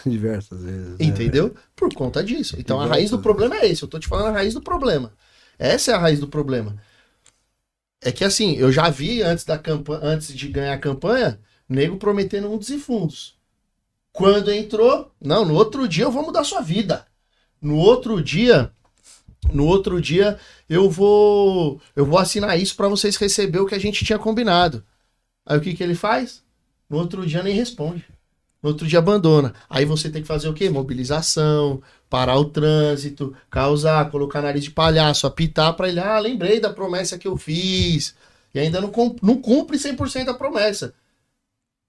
Diversas vezes. né? Entendeu? Por conta disso. Então a Diversas raiz do problema é esse. Eu tô te falando a raiz do problema. Essa é a raiz do problema. É que assim, eu já vi antes de ganhar a campanha, nego prometendo mundos e fundos. Quando entrou, não, no outro dia eu vou mudar sua vida. No outro dia eu vou assinar isso pra vocês receber o que a gente tinha combinado. Aí o que ele faz? No outro dia nem responde. No outro dia abandona. Aí você tem que fazer o quê? Mobilização, parar o trânsito, causar, colocar nariz de palhaço, apitar pra ele, lembrei da promessa que eu fiz. E ainda não cumpre 100% a promessa.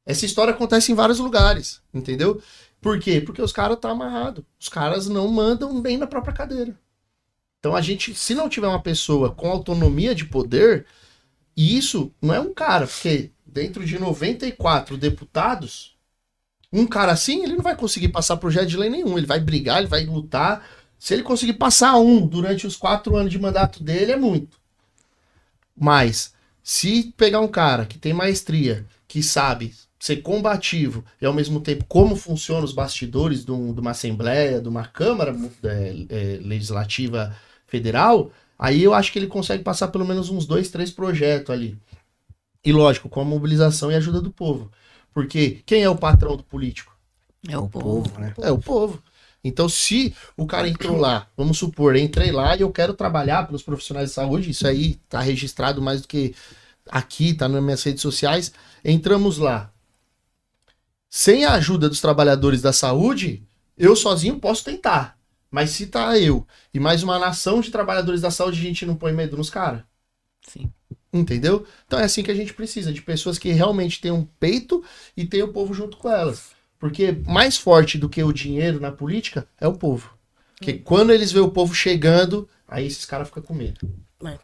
Essa história acontece em vários lugares, entendeu? Por quê? Porque os caras tá amarrado. Os caras não mandam bem na própria cadeira. Então a gente, se não tiver uma pessoa com autonomia de poder, e isso não é um cara, porque dentro de 94 deputados, um cara assim, ele não vai conseguir passar projeto de lei nenhum. Ele vai brigar, ele vai lutar. Se ele conseguir passar um durante os 4 anos de mandato dele, é muito. Mas, se pegar um cara que tem maestria, que sabe ser combativo e ao mesmo tempo como funcionam os bastidores de uma assembleia, de uma câmara legislativa federal, aí eu acho que ele consegue passar pelo menos uns 2, 3 projetos ali. E lógico, com a mobilização e ajuda do povo. Porque quem é o patrão do político? É o povo. né? É o povo. Então, se o cara entrou lá, vamos supor, entrei lá e eu quero trabalhar pelos profissionais de saúde, isso aí tá registrado mais do que aqui, tá nas minhas redes sociais, entramos lá. Sem a ajuda dos trabalhadores da saúde, eu sozinho posso tentar. Mas se tá eu e mais uma nação de trabalhadores da saúde, a gente não põe medo nos caras? Sim. Entendeu? Então é assim que a gente precisa, de pessoas que realmente tenham peito e tenham o povo junto com elas. Porque mais forte do que o dinheiro na política é o povo. Porque quando eles veem o povo chegando, aí esses caras ficam com medo.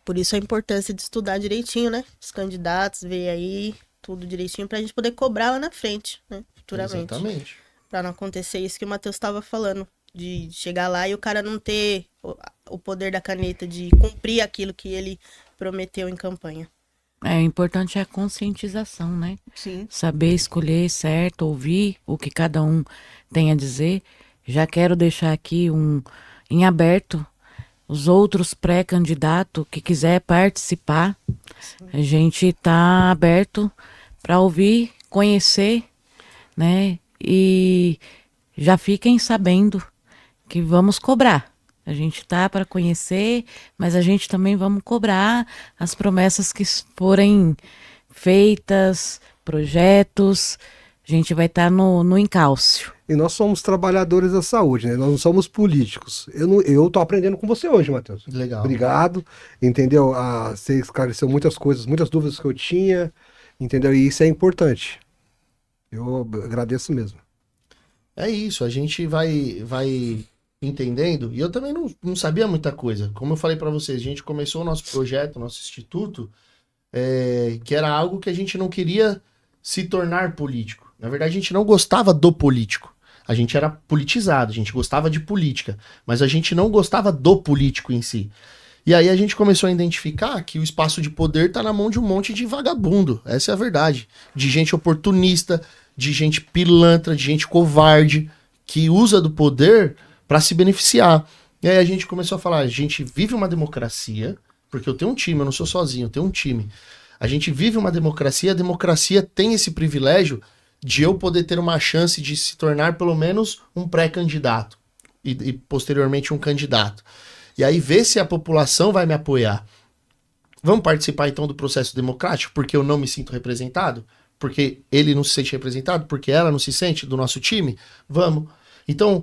Por isso a importância de estudar direitinho, né? Os candidatos, ver aí tudo direitinho pra gente poder cobrar lá na frente, né? Futuramente. Exatamente. Pra não acontecer isso que o Matheus estava falando. De chegar lá e o cara não ter o poder da caneta de cumprir aquilo que ele prometeu em campanha. O importante é a conscientização, né? Sim. Saber escolher certo, ouvir o que cada um tem a dizer. Já quero deixar aqui em aberto os outros pré-candidatos que quiser participar. Sim. A gente está aberto para ouvir, conhecer, né? E já fiquem sabendo que vamos cobrar. A gente tá para conhecer, mas a gente também vamos cobrar as promessas que forem feitas, projetos. A gente vai estar no encalço. E nós somos trabalhadores da saúde, né? Nós não somos políticos. Eu tô aprendendo com você hoje, Matheus. Legal. Obrigado, entendeu? Você esclareceu muitas coisas, muitas dúvidas que eu tinha, entendeu? E isso é importante. Eu agradeço mesmo. É isso, a gente vai entendendo, e eu também não sabia muita coisa. Como eu falei pra vocês, a gente começou o nosso projeto, nosso instituto, que era algo que a gente não queria se tornar político. Na verdade, a gente não gostava do político. A gente era politizado, a gente gostava de política, mas a gente não gostava do político em si. E aí a gente começou a identificar que o espaço de poder tá na mão de um monte de vagabundo. Essa é a verdade. De gente oportunista, de gente pilantra, de gente covarde, que usa do poder para se beneficiar. E aí a gente começou a falar, a gente vive uma democracia, porque eu tenho um time, eu não sou sozinho, eu tenho um time. A gente vive uma democracia, a democracia tem esse privilégio de eu poder ter uma chance de se tornar pelo menos um pré-candidato e posteriormente um candidato. E aí ver se a população vai me apoiar. Vamos participar então do processo democrático porque eu não me sinto representado? Porque ele não se sente representado? Porque ela não se sente do nosso time? Vamos. Então,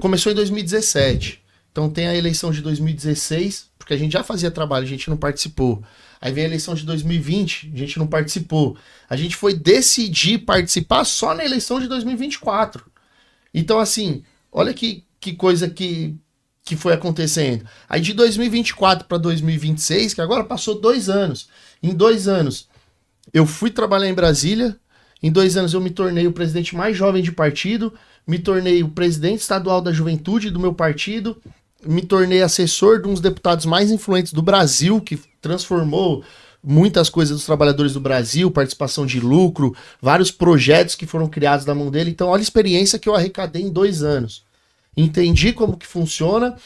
começou em 2017. Então tem a eleição de 2016, porque a gente já fazia trabalho, a gente não participou. Aí vem a eleição de 2020, a gente não participou. A gente foi decidir participar só na eleição de 2024. Então, assim, olha que coisa que foi acontecendo. Aí de 2024 para 2026, que agora passou 2 anos. Em 2 anos, eu fui trabalhar em Brasília. Em 2 anos, eu me tornei o presidente mais jovem de partido. Me tornei o presidente estadual da juventude do meu partido. Me tornei assessor de uns deputados mais influentes do Brasil, que transformou muitas coisas dos trabalhadores do Brasil, participação de lucro, vários projetos que foram criados na mão dele. Então, olha a experiência que eu arrecadei em 2 anos. Entendi como que funciona,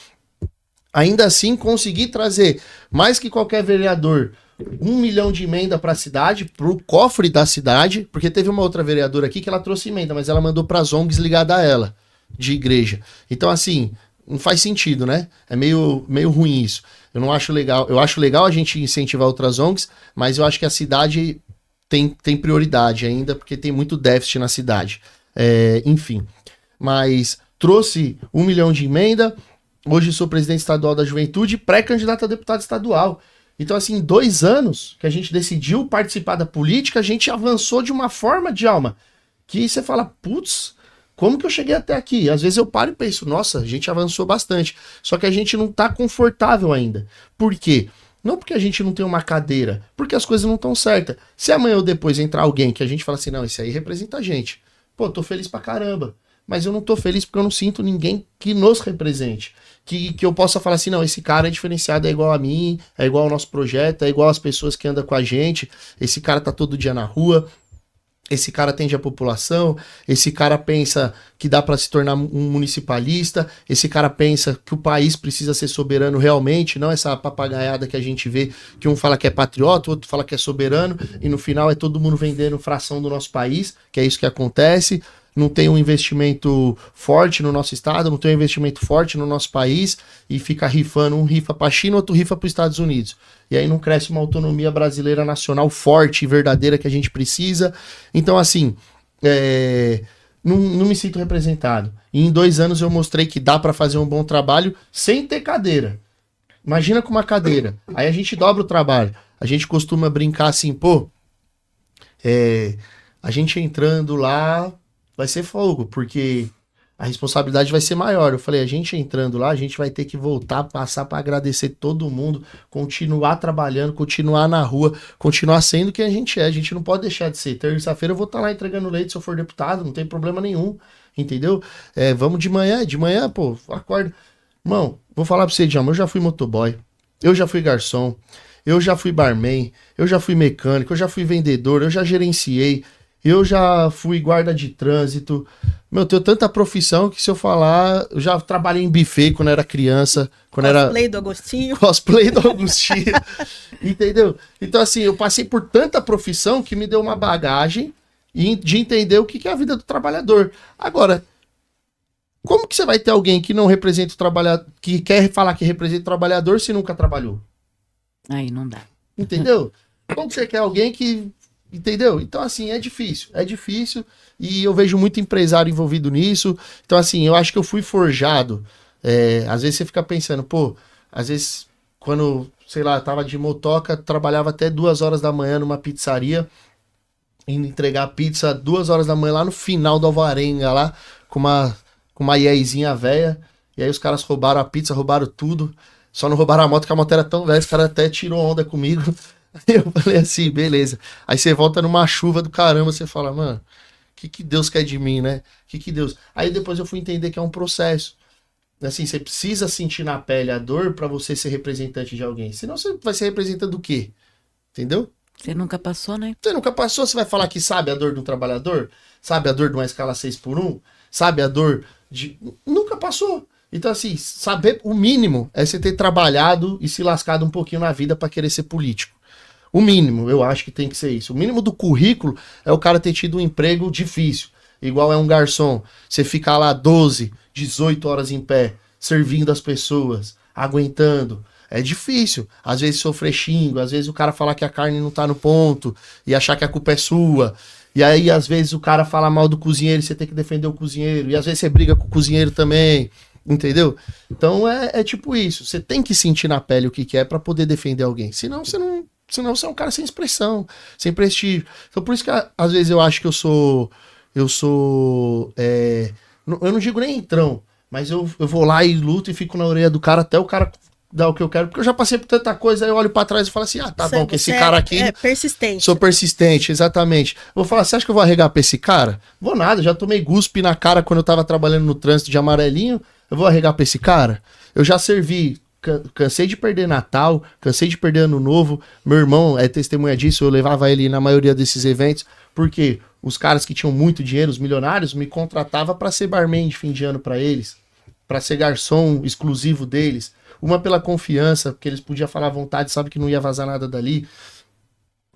ainda assim consegui trazer, mais que qualquer vereador, 1 milhão de emenda para a cidade, para o cofre da cidade, porque teve uma outra vereadora aqui que ela trouxe emenda, mas ela mandou para as ONGs ligadas a ela, de igreja. Então, assim, não faz sentido, né? É meio ruim isso. Eu não acho legal. Eu acho legal a gente incentivar outras ONGs, mas eu acho que a cidade tem prioridade ainda, porque tem muito déficit na cidade. Enfim, mas trouxe 1 milhão de emenda. Hoje sou presidente estadual da juventude, pré-candidato a deputado estadual. Então, assim, em 2 anos que a gente decidiu participar da política, a gente avançou de uma forma, Djalma, que você fala, putz, como que eu cheguei até aqui? Às vezes eu paro e penso, nossa, a gente avançou bastante. Só que a gente não tá confortável ainda. Por quê? Não porque a gente não tem uma cadeira, porque as coisas não estão certas. Se amanhã ou depois entrar alguém que a gente fala assim, não, esse aí representa a gente. Pô, tô feliz pra caramba. Mas eu não tô feliz porque eu não sinto ninguém que nos represente. Que eu possa falar assim, não, esse cara é diferenciado, é igual a mim, é igual ao nosso projeto, é igual às pessoas que andam com a gente, esse cara tá todo dia na rua, esse cara atende a população, esse cara pensa que dá para se tornar um municipalista, esse cara pensa que o país precisa ser soberano realmente, não essa papagaiada que a gente vê, que um fala que é patriota, o outro fala que é soberano, e no final é todo mundo vendendo fração do nosso país, que é isso que acontece. Não tem um investimento forte no nosso estado, não tem um investimento forte no nosso país, e fica rifando, um rifa para a China, outro rifa para os Estados Unidos. E aí não cresce uma autonomia brasileira nacional forte e verdadeira que a gente precisa. Então, assim, não me sinto representado. E em 2 anos eu mostrei que dá para fazer um bom trabalho sem ter cadeira. Imagina com uma cadeira. Aí a gente dobra o trabalho. A gente costuma brincar assim, pô, a gente entrando lá vai ser fogo, porque a responsabilidade vai ser maior. Eu falei, a gente entrando lá, a gente vai ter que voltar, passar para agradecer todo mundo, continuar trabalhando, continuar na rua, continuar sendo quem a gente é. A gente não pode deixar de ser. Terça-feira eu vou estar lá entregando leite se eu for deputado, não tem problema nenhum, entendeu? Vamos de manhã, pô, acorda. Irmão, vou falar pra você, Djalma, eu já fui motoboy, eu já fui garçom, eu já fui barman, eu já fui mecânico, eu já fui vendedor, eu já gerenciei, eu já fui guarda de trânsito. Meu, tenho tanta profissão que se eu falar... Eu já trabalhei em buffet quando era criança. Cosplay do Agostinho. Cosplay do Agostinho. Entendeu? Então, assim, eu passei por tanta profissão que me deu uma bagagem de entender o que é a vida do trabalhador. Agora, como que você vai ter alguém que não representa o trabalhador, que quer falar que representa o trabalhador se nunca trabalhou? Aí não dá. Entendeu? Como que você quer alguém que... Entendeu? Então, assim, é difícil e eu vejo muito empresário envolvido nisso. Então, assim, eu acho que eu fui forjado. Às vezes você fica pensando, pô, às vezes quando, sei lá, tava de motoca, trabalhava até 2 horas da manhã numa pizzaria, indo entregar pizza 2 horas da manhã lá no final do Alvarenga, lá, com uma iezinha velha, e aí os caras roubaram a pizza, roubaram tudo, só não roubaram a moto, que a moto era tão velha, os caras até tirou onda comigo. Eu falei assim, beleza. Aí você volta numa chuva do caramba, você fala, mano, o que Deus quer de mim, né? O que Deus... Aí depois eu fui entender que é um processo. Assim, você precisa sentir na pele a dor pra você ser representante de alguém. Senão você vai ser representante do quê? Entendeu? Você nunca passou, né? Você nunca passou, você vai falar que sabe a dor do trabalhador? Sabe a dor de uma escala 6x1? Sabe a dor de... Nunca passou. Então, assim, saber o mínimo é você ter trabalhado e se lascado um pouquinho na vida pra querer ser político. O mínimo, eu acho que tem que ser isso. O mínimo do currículo é o cara ter tido um emprego difícil. Igual é um garçom. Você ficar lá 12, 18 horas em pé, servindo as pessoas, aguentando. É difícil. Às vezes sofrer xingo, às vezes o cara falar que a carne não tá no ponto e achar que a culpa é sua. E aí, às vezes, o cara fala mal do cozinheiro e você tem que defender o cozinheiro. E às vezes você briga com o cozinheiro também. Entendeu? Então é tipo isso. Você tem que sentir na pele o que é pra poder defender alguém. Senão você não. Senão você é um cara sem expressão, sem prestígio. Então por isso que às vezes eu acho que eu sou. Eu não digo nem entrão, mas eu vou lá e luto e fico na orelha do cara até o cara dar o que eu quero, porque eu já passei por tanta coisa, aí eu olho pra trás e falo assim, tá bom, que esse cara aqui... É persistente. Sou persistente, exatamente. Vou falar, você acha que eu vou arregar pra esse cara? Vou nada, já tomei guspe na cara quando eu tava trabalhando no trânsito de amarelinho, eu vou arregar pra esse cara? Eu já servi, cansei de perder Natal, cansei de perder Ano Novo, meu irmão é testemunha disso, eu levava ele na maioria desses eventos, porque os caras que tinham muito dinheiro, os milionários, me contratavam pra ser barman de fim de ano pra eles, pra ser garçom exclusivo deles. Uma pela confiança, porque eles podiam falar à vontade, sabe que não ia vazar nada dali.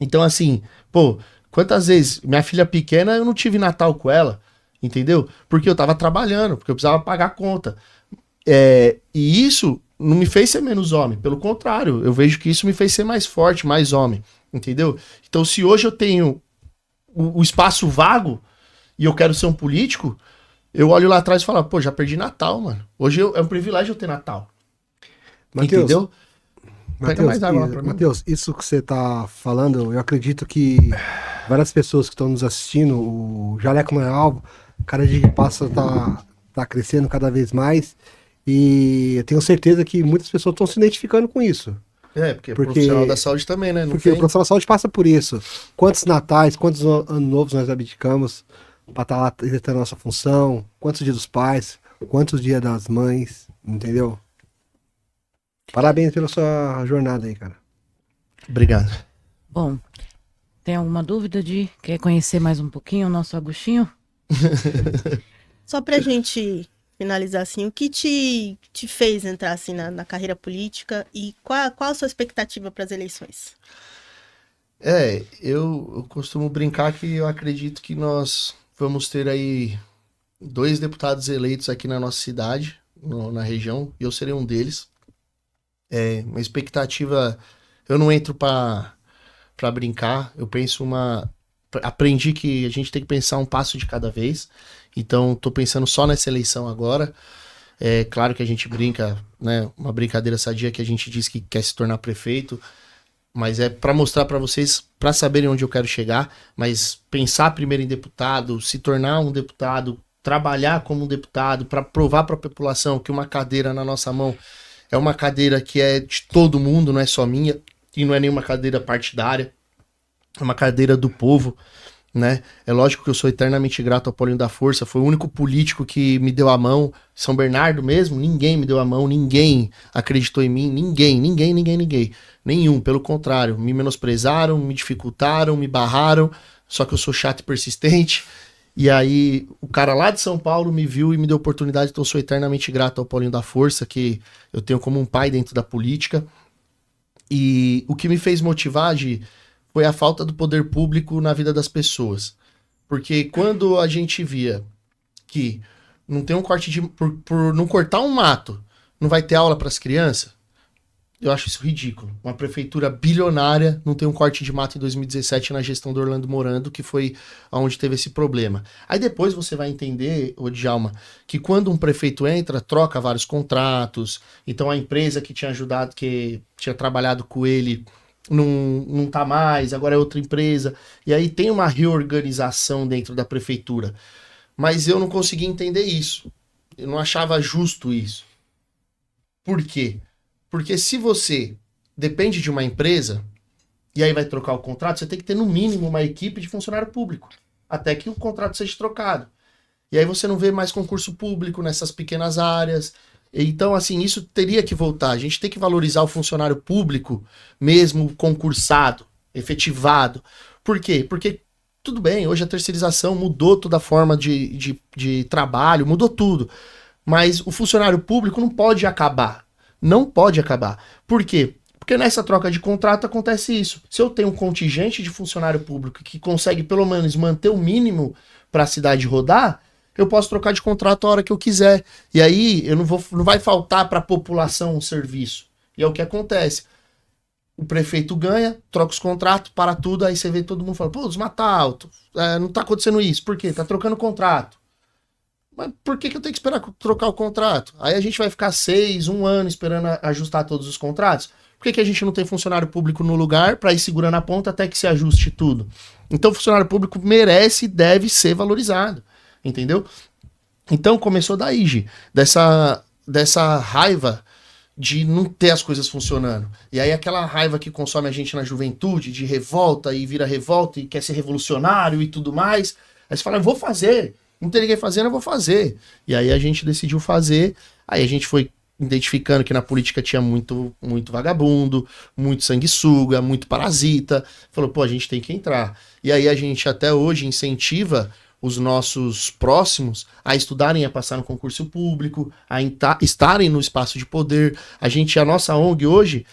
Então, assim, pô, quantas vezes minha filha pequena, eu não tive Natal com ela, entendeu? Porque eu tava trabalhando, porque eu precisava pagar a conta. E isso não me fez ser menos homem, pelo contrário, eu vejo que isso me fez ser mais forte, mais homem, entendeu? Então, se hoje eu tenho o espaço vago e eu quero ser um político, eu olho lá atrás e falo, pô, já perdi Natal, mano. Hoje é um privilégio eu ter Natal. Mateus, entendeu? Pega mais água lá pra mim. Mateus, isso que você tá falando, eu acredito que várias pessoas que estão nos assistindo, o Jaleco Não É Alvo, cada dia que passa tá crescendo cada vez mais, e eu tenho certeza que muitas pessoas estão se identificando com isso. Porque o profissional da saúde também, né? Porque o profissional da saúde passa por isso. Quantos natais, quantos anos novos nós abdicamos para estar lá exercendo a nossa função, quantos dias dos pais, quantos dias das mães, entendeu? Parabéns pela sua jornada aí, cara. Obrigado. Bom, tem alguma dúvida quer conhecer mais um pouquinho o nosso Agostinho? Só pra gente finalizar assim, o que te fez entrar assim na carreira política e qual a sua expectativa para as eleições? Eu costumo brincar que eu acredito que nós vamos ter aí 2 deputados eleitos aqui na nossa cidade, na região, e eu serei um deles. Uma expectativa, eu não entro pra brincar, eu penso aprendi que a gente tem que pensar um passo de cada vez, então tô pensando só nessa eleição agora. É claro que a gente brinca, né, uma brincadeira sadia que a gente diz que quer se tornar prefeito, mas é pra mostrar pra vocês, pra saberem onde eu quero chegar, mas pensar primeiro em deputado, se tornar um deputado, trabalhar como um deputado, pra provar pra população que uma cadeira na nossa mão é uma cadeira que é de todo mundo, não é só minha, e não é nenhuma cadeira partidária, é uma cadeira do povo, né? É lógico que eu sou eternamente grato ao Paulinho da Força, foi o único político que me deu a mão. São Bernardo mesmo, ninguém me deu a mão, ninguém acreditou em mim, ninguém, nenhum, pelo contrário, me menosprezaram, me dificultaram, me barraram, só que eu sou chato e persistente. E aí, o cara lá de São Paulo me viu e me deu oportunidade, então eu sou eternamente grato ao Paulinho da Força, que eu tenho como um pai dentro da política. E o que me fez motivar, Gi, foi a falta do poder público na vida das pessoas. Porque quando a gente via que não tem um corte de... Por não cortar um mato, não vai ter aula para as crianças, eu acho isso ridículo. Uma prefeitura bilionária não tem um corte de mato em 2017 na gestão do Orlando Morando, que foi onde teve esse problema. Aí depois você vai entender, ô Djalma, que quando um prefeito entra, troca vários contratos, então a empresa que tinha ajudado, que tinha trabalhado com ele, não tá mais, agora é outra empresa. E aí tem uma reorganização dentro da prefeitura. Mas eu não conseguia entender isso. Eu não achava justo isso. Por quê? Porque se você depende de uma empresa e aí vai trocar o contrato, você tem que ter no mínimo uma equipe de funcionário público até que o contrato seja trocado. E aí você não vê mais concurso público nessas pequenas áreas. Então, assim, isso teria que voltar. A gente tem que valorizar o funcionário público, mesmo concursado, efetivado. Por quê? Porque, tudo bem, hoje a terceirização mudou toda a forma de trabalho, mudou tudo. Mas o funcionário público não pode acabar. Não pode acabar. Por quê? Porque nessa troca de contrato acontece isso. Se eu tenho um contingente de funcionário público que consegue pelo menos manter o mínimo para a cidade rodar, eu posso trocar de contrato a hora que eu quiser. E aí não vai faltar para a população um serviço. E é o que acontece. O prefeito ganha, troca os contratos, para tudo, aí você vê todo mundo falando, pô, desmata alto, não tá acontecendo isso. Por quê? Tá trocando contrato. Mas por que eu tenho que esperar trocar o contrato? Aí a gente vai ficar 1 ano esperando ajustar todos os contratos? Por que a gente não tem funcionário público no lugar para ir segurando a ponta até que se ajuste tudo? Então o funcionário público merece e deve ser valorizado, entendeu? Então começou daí, Gi, dessa raiva de não ter as coisas funcionando. E aí aquela raiva que consome a gente na juventude, de revolta e vira revolta e quer ser revolucionário e tudo mais. Aí você fala, eu vou fazer. Não tem ninguém fazendo, eu vou fazer. E aí a gente decidiu fazer. Aí a gente foi identificando que na política tinha muito vagabundo, muito sanguessuga, muito parasita. Falou, pô, a gente tem que entrar. E aí a gente até hoje incentiva os nossos próximos a estudarem, a passar no concurso público, a estarem no espaço de poder. A nossa ONG hoje,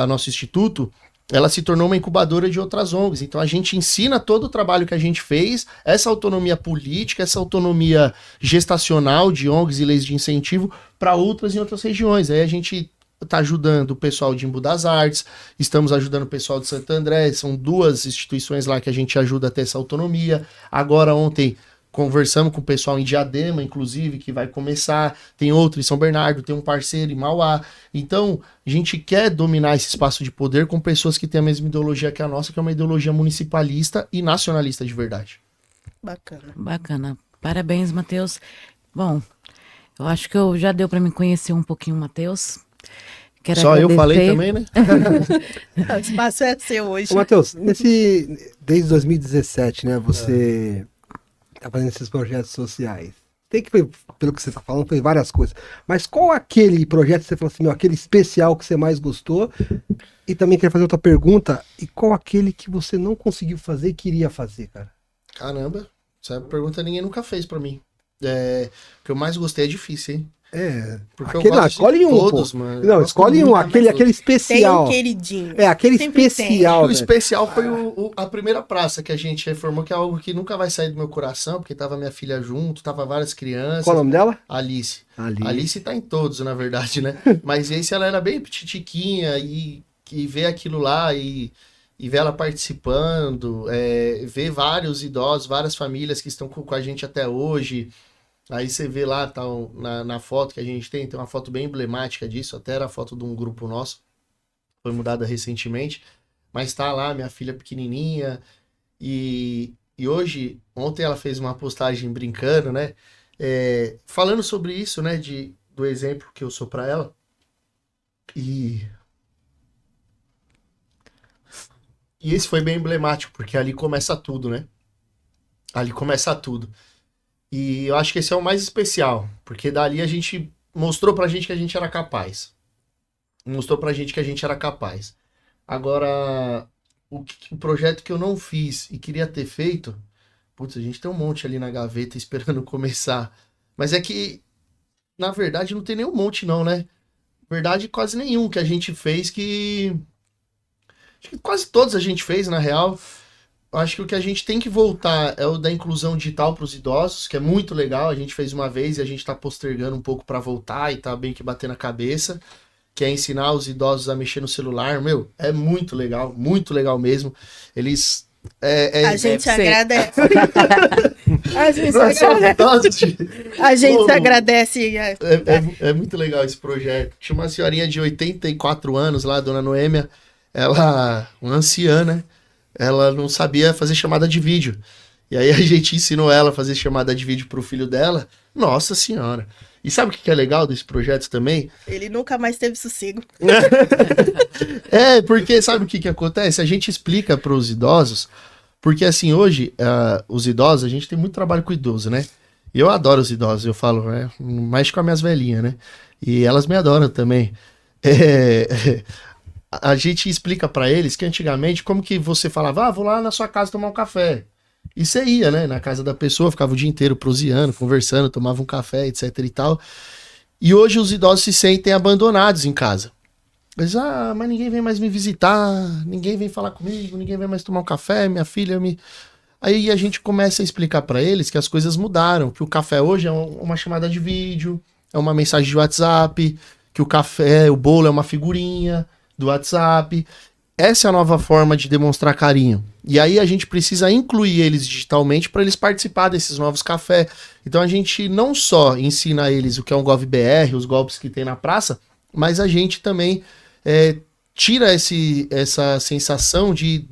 nosso instituto, ela se tornou uma incubadora de outras ONGs. Então a gente ensina todo o trabalho que a gente fez, essa autonomia política, essa autonomia gestacional de ONGs e leis de incentivo para outras em outras regiões. Aí a gente está ajudando o pessoal de Embu das Artes, estamos ajudando o pessoal de Santo André, são 2 instituições lá que a gente ajuda a ter essa autonomia. Agora, ontem, conversamos com o pessoal em Diadema, inclusive, que vai começar, tem outro em São Bernardo, tem um parceiro em Mauá. Então, a gente quer dominar esse espaço de poder com pessoas que têm a mesma ideologia que a nossa, que é uma ideologia municipalista e nacionalista de verdade. Bacana. Bacana. Parabéns, Matheus. Bom, eu acho que já deu para me conhecer um pouquinho, Matheus. Quero Só agradecer. eu falei também, né? O espaço é seu hoje. Ô, Matheus, desde 2017, né, você tá fazendo esses projetos sociais. Tem que, pelo que você tá falando, foi várias coisas. Mas qual aquele projeto que você falou assim, meu, aquele especial que você mais gostou? E também queria fazer outra pergunta, e qual aquele que você não conseguiu fazer e queria fazer, cara? Caramba, essa pergunta ninguém nunca fez pra mim. O que eu mais gostei é difícil, hein? Porque Aquele, eu gosto escolhe de um, todos, pô. mano. Não, Eu escolhe gosto um, muito, aquele Tem especial. um queridinho. Aquele Sempre especial, O velho. especial foi a primeira praça que a gente reformou, que é algo que nunca vai sair do meu coração, porque tava minha filha junto, tava várias crianças. Qual o nome dela? Alice. Ali. Alice tá em todos, na verdade, né? Mas esse ela era bem petitiquinha e ver aquilo lá e ver ela participando, ver vários idosos, várias famílias que estão com a gente até hoje. Aí você vê lá, tá, na foto que a gente tem uma foto bem emblemática disso, até era a foto de um grupo nosso, foi mudada recentemente, mas tá lá minha filha pequenininha, e hoje, ontem ela fez uma postagem brincando, né, falando sobre isso, né, do exemplo que eu sou pra ela, e esse foi bem emblemático, porque ali começa tudo, né, ali começa tudo. E eu acho que esse é o mais especial, porque dali a gente mostrou pra gente que a gente era capaz. Mostrou pra gente que a gente era capaz. Agora, o projeto que eu não fiz e queria ter feito, putz, a gente tem um monte ali na gaveta esperando começar. Mas é que, na verdade, não tem nenhum monte não, né? Na verdade, quase nenhum que a gente fez que... Acho que quase todos a gente fez, na real. Acho que o que a gente tem que voltar é o da inclusão digital para os idosos, que é muito legal. A gente fez uma vez e a gente está postergando um pouco para voltar e tá bem que bater na cabeça, que é ensinar os idosos a mexer no celular. Meu, é muito legal mesmo. Eles... A gente sei. agradece. A gente Nós somos agradece. idosos de... A gente Pô, agradece. É muito legal esse projeto. Tinha uma senhorinha de 84 anos lá, dona Noêmia, ela, uma anciã, né? Ela não sabia fazer chamada de vídeo. E aí a gente ensinou ela a fazer chamada de vídeo pro filho dela. Nossa senhora. E sabe o que é legal desse projeto também? Ele nunca mais teve sossego. Porque sabe o que acontece? A gente explica pros idosos, porque assim, hoje, os idosos, a gente tem muito trabalho com idoso, né? E eu adoro os idosos, eu falo, mais com as minhas velhinhas, né? E elas me adoram também. A gente explica pra eles que antigamente, como que você falava, vou lá na sua casa tomar um café. E você ia, né, na casa da pessoa, ficava o dia inteiro proseando, conversando, tomava um café, etc e tal. E hoje os idosos se sentem abandonados em casa. Eles, mas ninguém vem mais me visitar, ninguém vem falar comigo, ninguém vem mais tomar um café, minha filha me... Aí a gente começa a explicar pra eles que as coisas mudaram, que o café hoje é uma chamada de vídeo, é uma mensagem de WhatsApp, que o café, o bolo é uma figurinha do WhatsApp. Essa é a nova forma de demonstrar carinho. E aí a gente precisa incluir eles digitalmente para eles participar desses novos cafés. Então a gente não só ensina a eles o que é um GovBR, os golpes que tem na praça, mas a gente também tira essa sensação de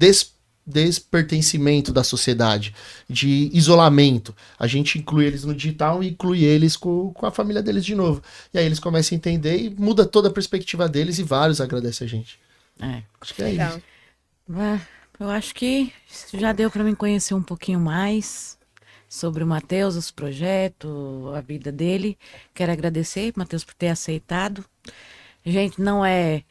despertencimento da sociedade, de isolamento. A gente inclui eles no digital e inclui eles com a família deles de novo. E aí eles começam a entender e muda toda a perspectiva deles e vários agradecem a gente. Acho que é Legal. isso. Eu acho que já deu para mim conhecer um pouquinho mais sobre o Matheus, os projetos, a vida dele. Quero agradecer, Matheus, por ter aceitado. A gente não é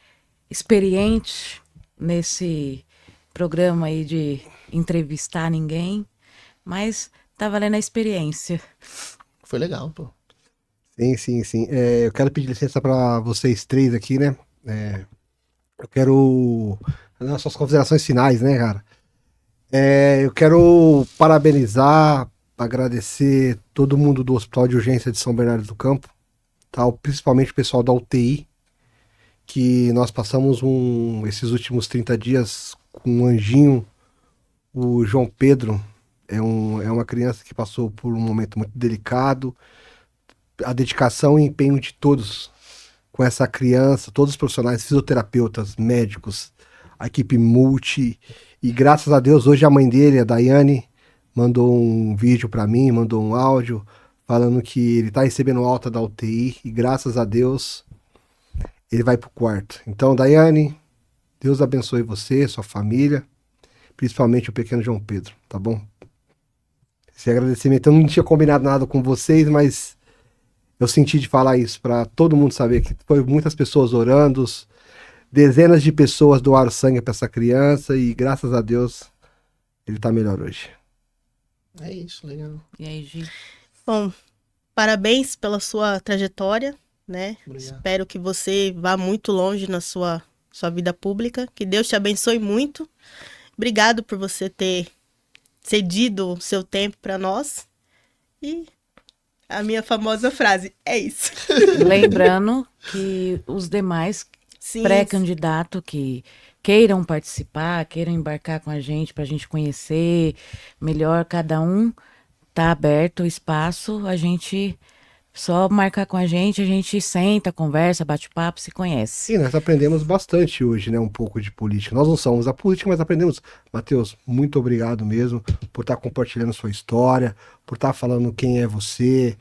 experiente nesse programa aí de entrevistar ninguém, mas tá valendo a experiência. Foi legal, pô. Sim. Eu quero pedir licença para vocês três aqui, né? Eu quero fazer as suas considerações finais, né, cara? Eu quero parabenizar, agradecer todo mundo do Hospital de Urgência de São Bernardo do Campo, tá? Principalmente o pessoal da UTI, que nós passamos esses últimos 30 dias com um anjinho, o João Pedro. É uma criança que passou por um momento muito delicado. A dedicação e empenho de todos com essa criança, todos os profissionais, fisioterapeutas, médicos, a equipe multi, e graças a Deus hoje a mãe dele, a Daiane, mandou um vídeo para mim, mandou um áudio falando que ele tá recebendo alta da UTI e graças a Deus ele vai pro quarto. Então, Daiane, Deus abençoe você, sua família, principalmente o pequeno João Pedro, tá bom? Esse agradecimento, eu não tinha combinado nada com vocês, mas eu senti de falar isso para todo mundo saber que foi muitas pessoas orando, dezenas de pessoas doaram sangue para essa criança e graças a Deus ele tá melhor hoje. É isso, legal. E aí, Gi? Bom, parabéns pela sua trajetória, né? Obrigado. Espero que você vá muito longe na sua vida pública. Que Deus te abençoe muito. Obrigado por você ter cedido o seu tempo para nós. E a minha famosa frase, é isso. Lembrando que os demais Sim, pré-candidatos que queiram participar, queiram embarcar com a gente para a gente conhecer melhor cada um, tá aberto o espaço, a gente só marcar com a gente senta, conversa, bate papo, se conhece. Sim, nós aprendemos bastante hoje, né? Um pouco de política. Nós não somos a política, mas aprendemos. Matheus, muito obrigado mesmo por estar compartilhando sua história, por estar falando quem é você,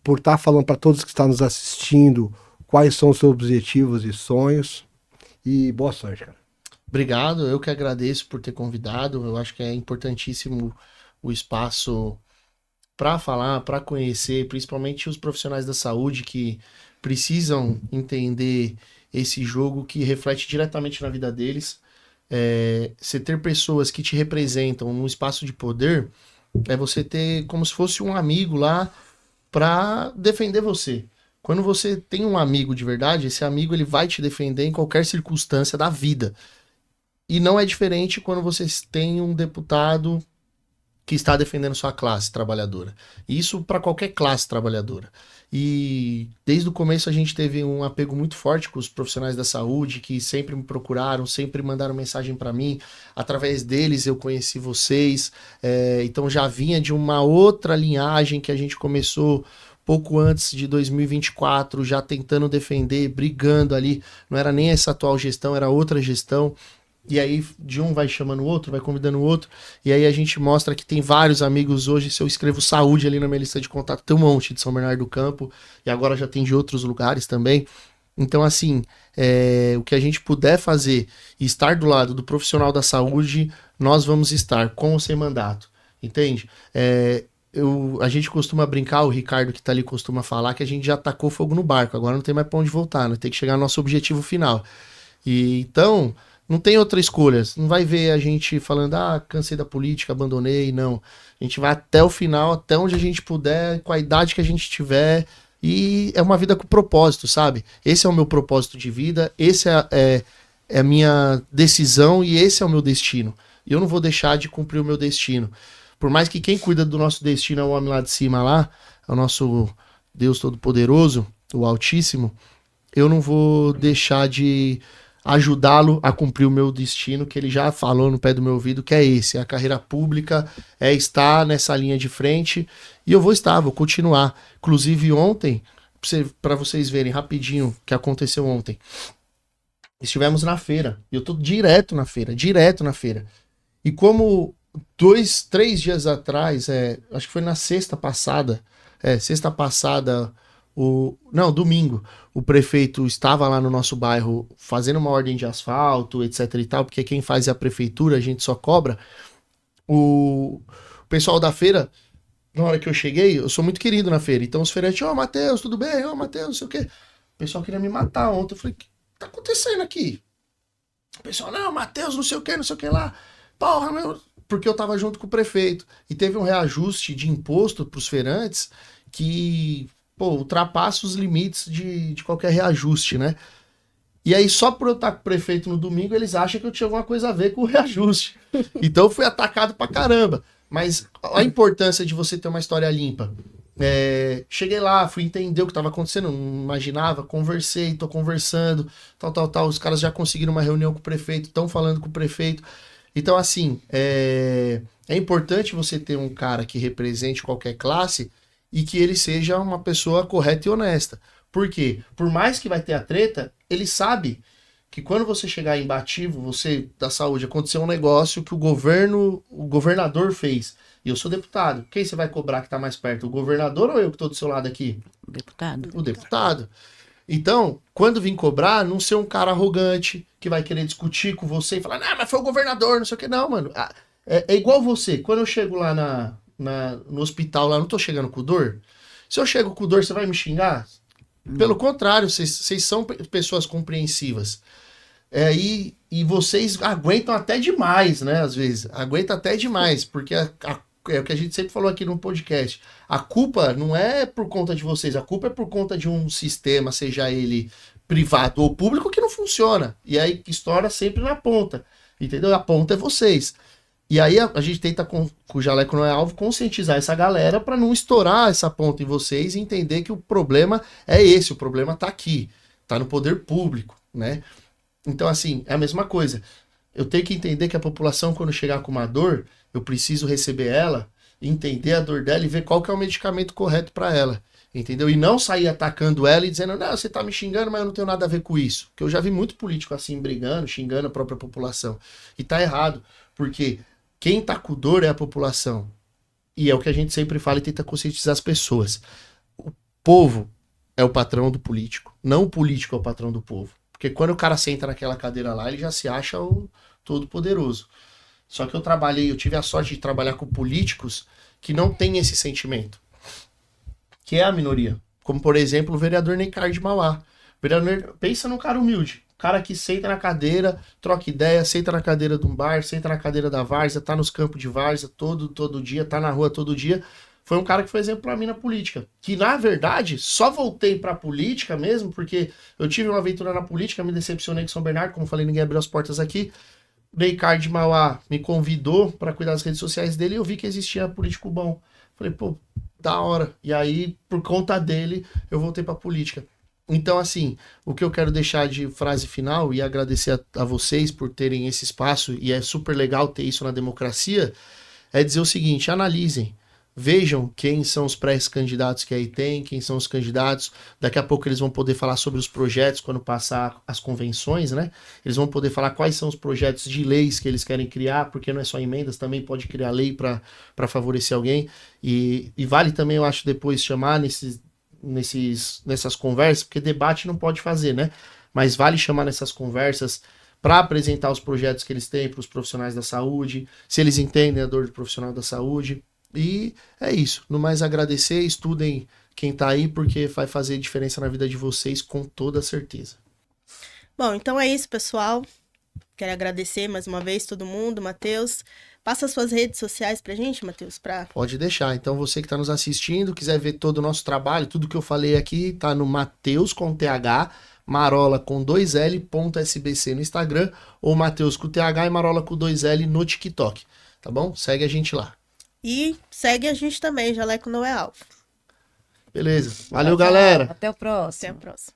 por estar falando para todos que estão nos assistindo quais são os seus objetivos e sonhos. E boa sorte, cara. Obrigado, eu que agradeço por ter convidado. Eu acho que é importantíssimo o espaço para falar, para conhecer, principalmente os profissionais da saúde que precisam entender esse jogo que reflete diretamente na vida deles. Você ter pessoas que te representam num espaço de poder é você ter como se fosse um amigo lá para defender você. Quando você tem um amigo de verdade, esse amigo ele vai te defender em qualquer circunstância da vida. E não é diferente quando você tem um deputado que está defendendo sua classe trabalhadora. Isso para qualquer classe trabalhadora. E desde o começo a gente teve um apego muito forte com os profissionais da saúde, que sempre me procuraram, sempre mandaram mensagem para mim. Através deles eu conheci vocês. Então já vinha de uma outra linhagem que a gente começou pouco antes de 2024, já tentando defender, brigando ali. Não era nem essa atual gestão, era outra gestão. E aí de um vai chamando o outro, vai convidando o outro, e aí a gente mostra que tem vários amigos hoje. Se eu escrevo saúde ali na minha lista de contato, tem um monte de São Bernardo do Campo, e agora já tem de outros lugares também. Então assim, o que a gente puder fazer e estar do lado do profissional da saúde, nós vamos estar, com ou sem mandato, entende? A gente costuma brincar, o Ricardo que tá ali costuma falar que a gente já tacou fogo no barco, agora não tem mais pra onde voltar, né? Tem que chegar ao nosso objetivo final. E então não tem outra escolha. Você não vai ver a gente falando, cansei da política, abandonei, não. A gente vai até o final, até onde a gente puder, com a idade que a gente tiver. E é uma vida com propósito, sabe? Esse é o meu propósito de vida, esse é a minha decisão e esse é o meu destino. E eu não vou deixar de cumprir o meu destino. Por mais que quem cuida do nosso destino é o homem lá de cima lá, é o nosso Deus Todo-Poderoso, o Altíssimo, eu não vou deixar de ajudá-lo a cumprir o meu destino, que ele já falou no pé do meu ouvido, que é esse, a carreira pública, é estar nessa linha de frente, e eu vou continuar. Inclusive ontem, para vocês verem rapidinho o que aconteceu ontem, estivemos na feira, eu tô direto na feira, e como 3 dias atrás, acho que foi na sexta passada, domingo, o prefeito estava lá no nosso bairro fazendo uma ordem de asfalto, etc e tal, porque quem faz é a prefeitura, a gente só cobra. O pessoal da feira, na hora que eu cheguei, eu sou muito querido na feira, então os feirantes, Matheus, tudo bem? Matheus, não sei o quê. O pessoal queria me matar ontem, eu falei, o que tá acontecendo aqui? O pessoal, não, Matheus, não sei o que lá. Porra, meu... Porque eu tava junto com o prefeito, e teve um reajuste de imposto pros feirantes que... ultrapassa os limites de qualquer reajuste, né? E aí, só por eu estar com o prefeito no domingo, eles acham que eu tinha alguma coisa a ver com o reajuste. Então, eu fui atacado pra caramba. Mas a importância de você ter uma história limpa. Cheguei lá, fui entender o que estava acontecendo, não imaginava, conversei, tô conversando, tal. Os caras já conseguiram uma reunião com o prefeito, estão falando com o prefeito. Então, assim, é importante você ter um cara que represente qualquer classe e que ele seja uma pessoa correta e honesta. Por quê? Por mais que vai ter a treta, ele sabe que quando você chegar embativo, você da saúde, aconteceu um negócio que o governador fez. E eu sou deputado. Quem você vai cobrar que tá mais perto? O governador ou eu que tô do seu lado aqui? O deputado. O deputado. Então, quando vir cobrar, não ser um cara arrogante que vai querer discutir com você e falar, mas foi o governador, não sei o que. Não, mano. É igual você. Quando eu chego lá no hospital, lá, não tô chegando com dor. Se eu chego com dor, você vai me xingar? Pelo contrário, vocês são pessoas compreensivas. E vocês aguentam até demais, né? Às vezes. Aguentam até demais, porque é o que a gente sempre falou aqui no podcast. A culpa não é por conta de vocês, a culpa é por conta de um sistema, seja ele privado ou público, que não funciona. E aí estoura sempre na ponta. Entendeu? A ponta é vocês. E aí a gente tenta, com o Jaleco Não É Alvo, conscientizar essa galera para não estourar essa ponta em vocês e entender que o problema é esse, o problema tá aqui, tá no poder público, né? Então, assim, é a mesma coisa. Eu tenho que entender que a população, quando chegar com uma dor, eu preciso receber ela, entender a dor dela e ver qual que é o medicamento correto para ela, entendeu? E não sair atacando ela e dizendo, não, você tá me xingando, mas eu não tenho nada a ver com isso. Porque eu já vi muito político assim, brigando, xingando a própria população. E tá errado, porque quem tá com dor é a população. E é o que a gente sempre fala e tenta conscientizar as pessoas. O povo é o patrão do político, não o político é o patrão do povo. Porque quando o cara senta naquela cadeira lá, ele já se acha o todo-poderoso. Só que eu tive a sorte de trabalhar com políticos que não têm esse sentimento. Que é a minoria. Como, por exemplo, o vereador Neymar de Mauá. Pensa num cara humilde. Cara que senta na cadeira, troca ideia, senta na cadeira de um bar, senta na cadeira da várzea, tá nos campos de várzea todo dia, tá na rua todo dia. Foi um cara que foi exemplo pra mim na política. Que, na verdade, só voltei pra política mesmo, porque eu tive uma aventura na política, me decepcionei com São Bernardo, como falei, ninguém abriu as portas aqui. Neymar de Mauá me convidou pra cuidar das redes sociais dele e eu vi que existia político bom. Falei, pô, da hora. E aí, por conta dele, eu voltei pra política. Então, assim, o que eu quero deixar de frase final e agradecer a vocês por terem esse espaço, e é super legal ter isso na democracia, é dizer o seguinte, analisem. Vejam quem são os pré-candidatos que aí tem, quem são os candidatos. Daqui a pouco eles vão poder falar sobre os projetos quando passar as convenções, né? Eles vão poder falar quais são os projetos de leis que eles querem criar, porque não é só emendas, também pode criar lei para favorecer alguém. E vale também, eu acho, depois chamar nessas conversas, porque debate não pode fazer, né? Mas vale chamar nessas conversas para apresentar os projetos que eles têm para os profissionais da saúde, se eles entendem a dor do profissional da saúde. E é isso. No mais, agradecer, estudem quem tá aí, porque vai fazer diferença na vida de vocês, com toda certeza. Bom, então é isso, pessoal. Quero agradecer mais uma vez todo mundo. Matheus, passa suas redes sociais pra gente, Matheus. Pode deixar. Então, você que tá nos assistindo, quiser ver todo o nosso trabalho, tudo que eu falei aqui, tá no Matheus com TH, Marola com 2L.sbc no Instagram, ou Matheus com TH e Marola com 2L no TikTok. Tá bom? Segue a gente lá. E segue a gente também, Jaleco Não É Alvo. Beleza. Valeu, galera. Até o próximo. Até a próxima.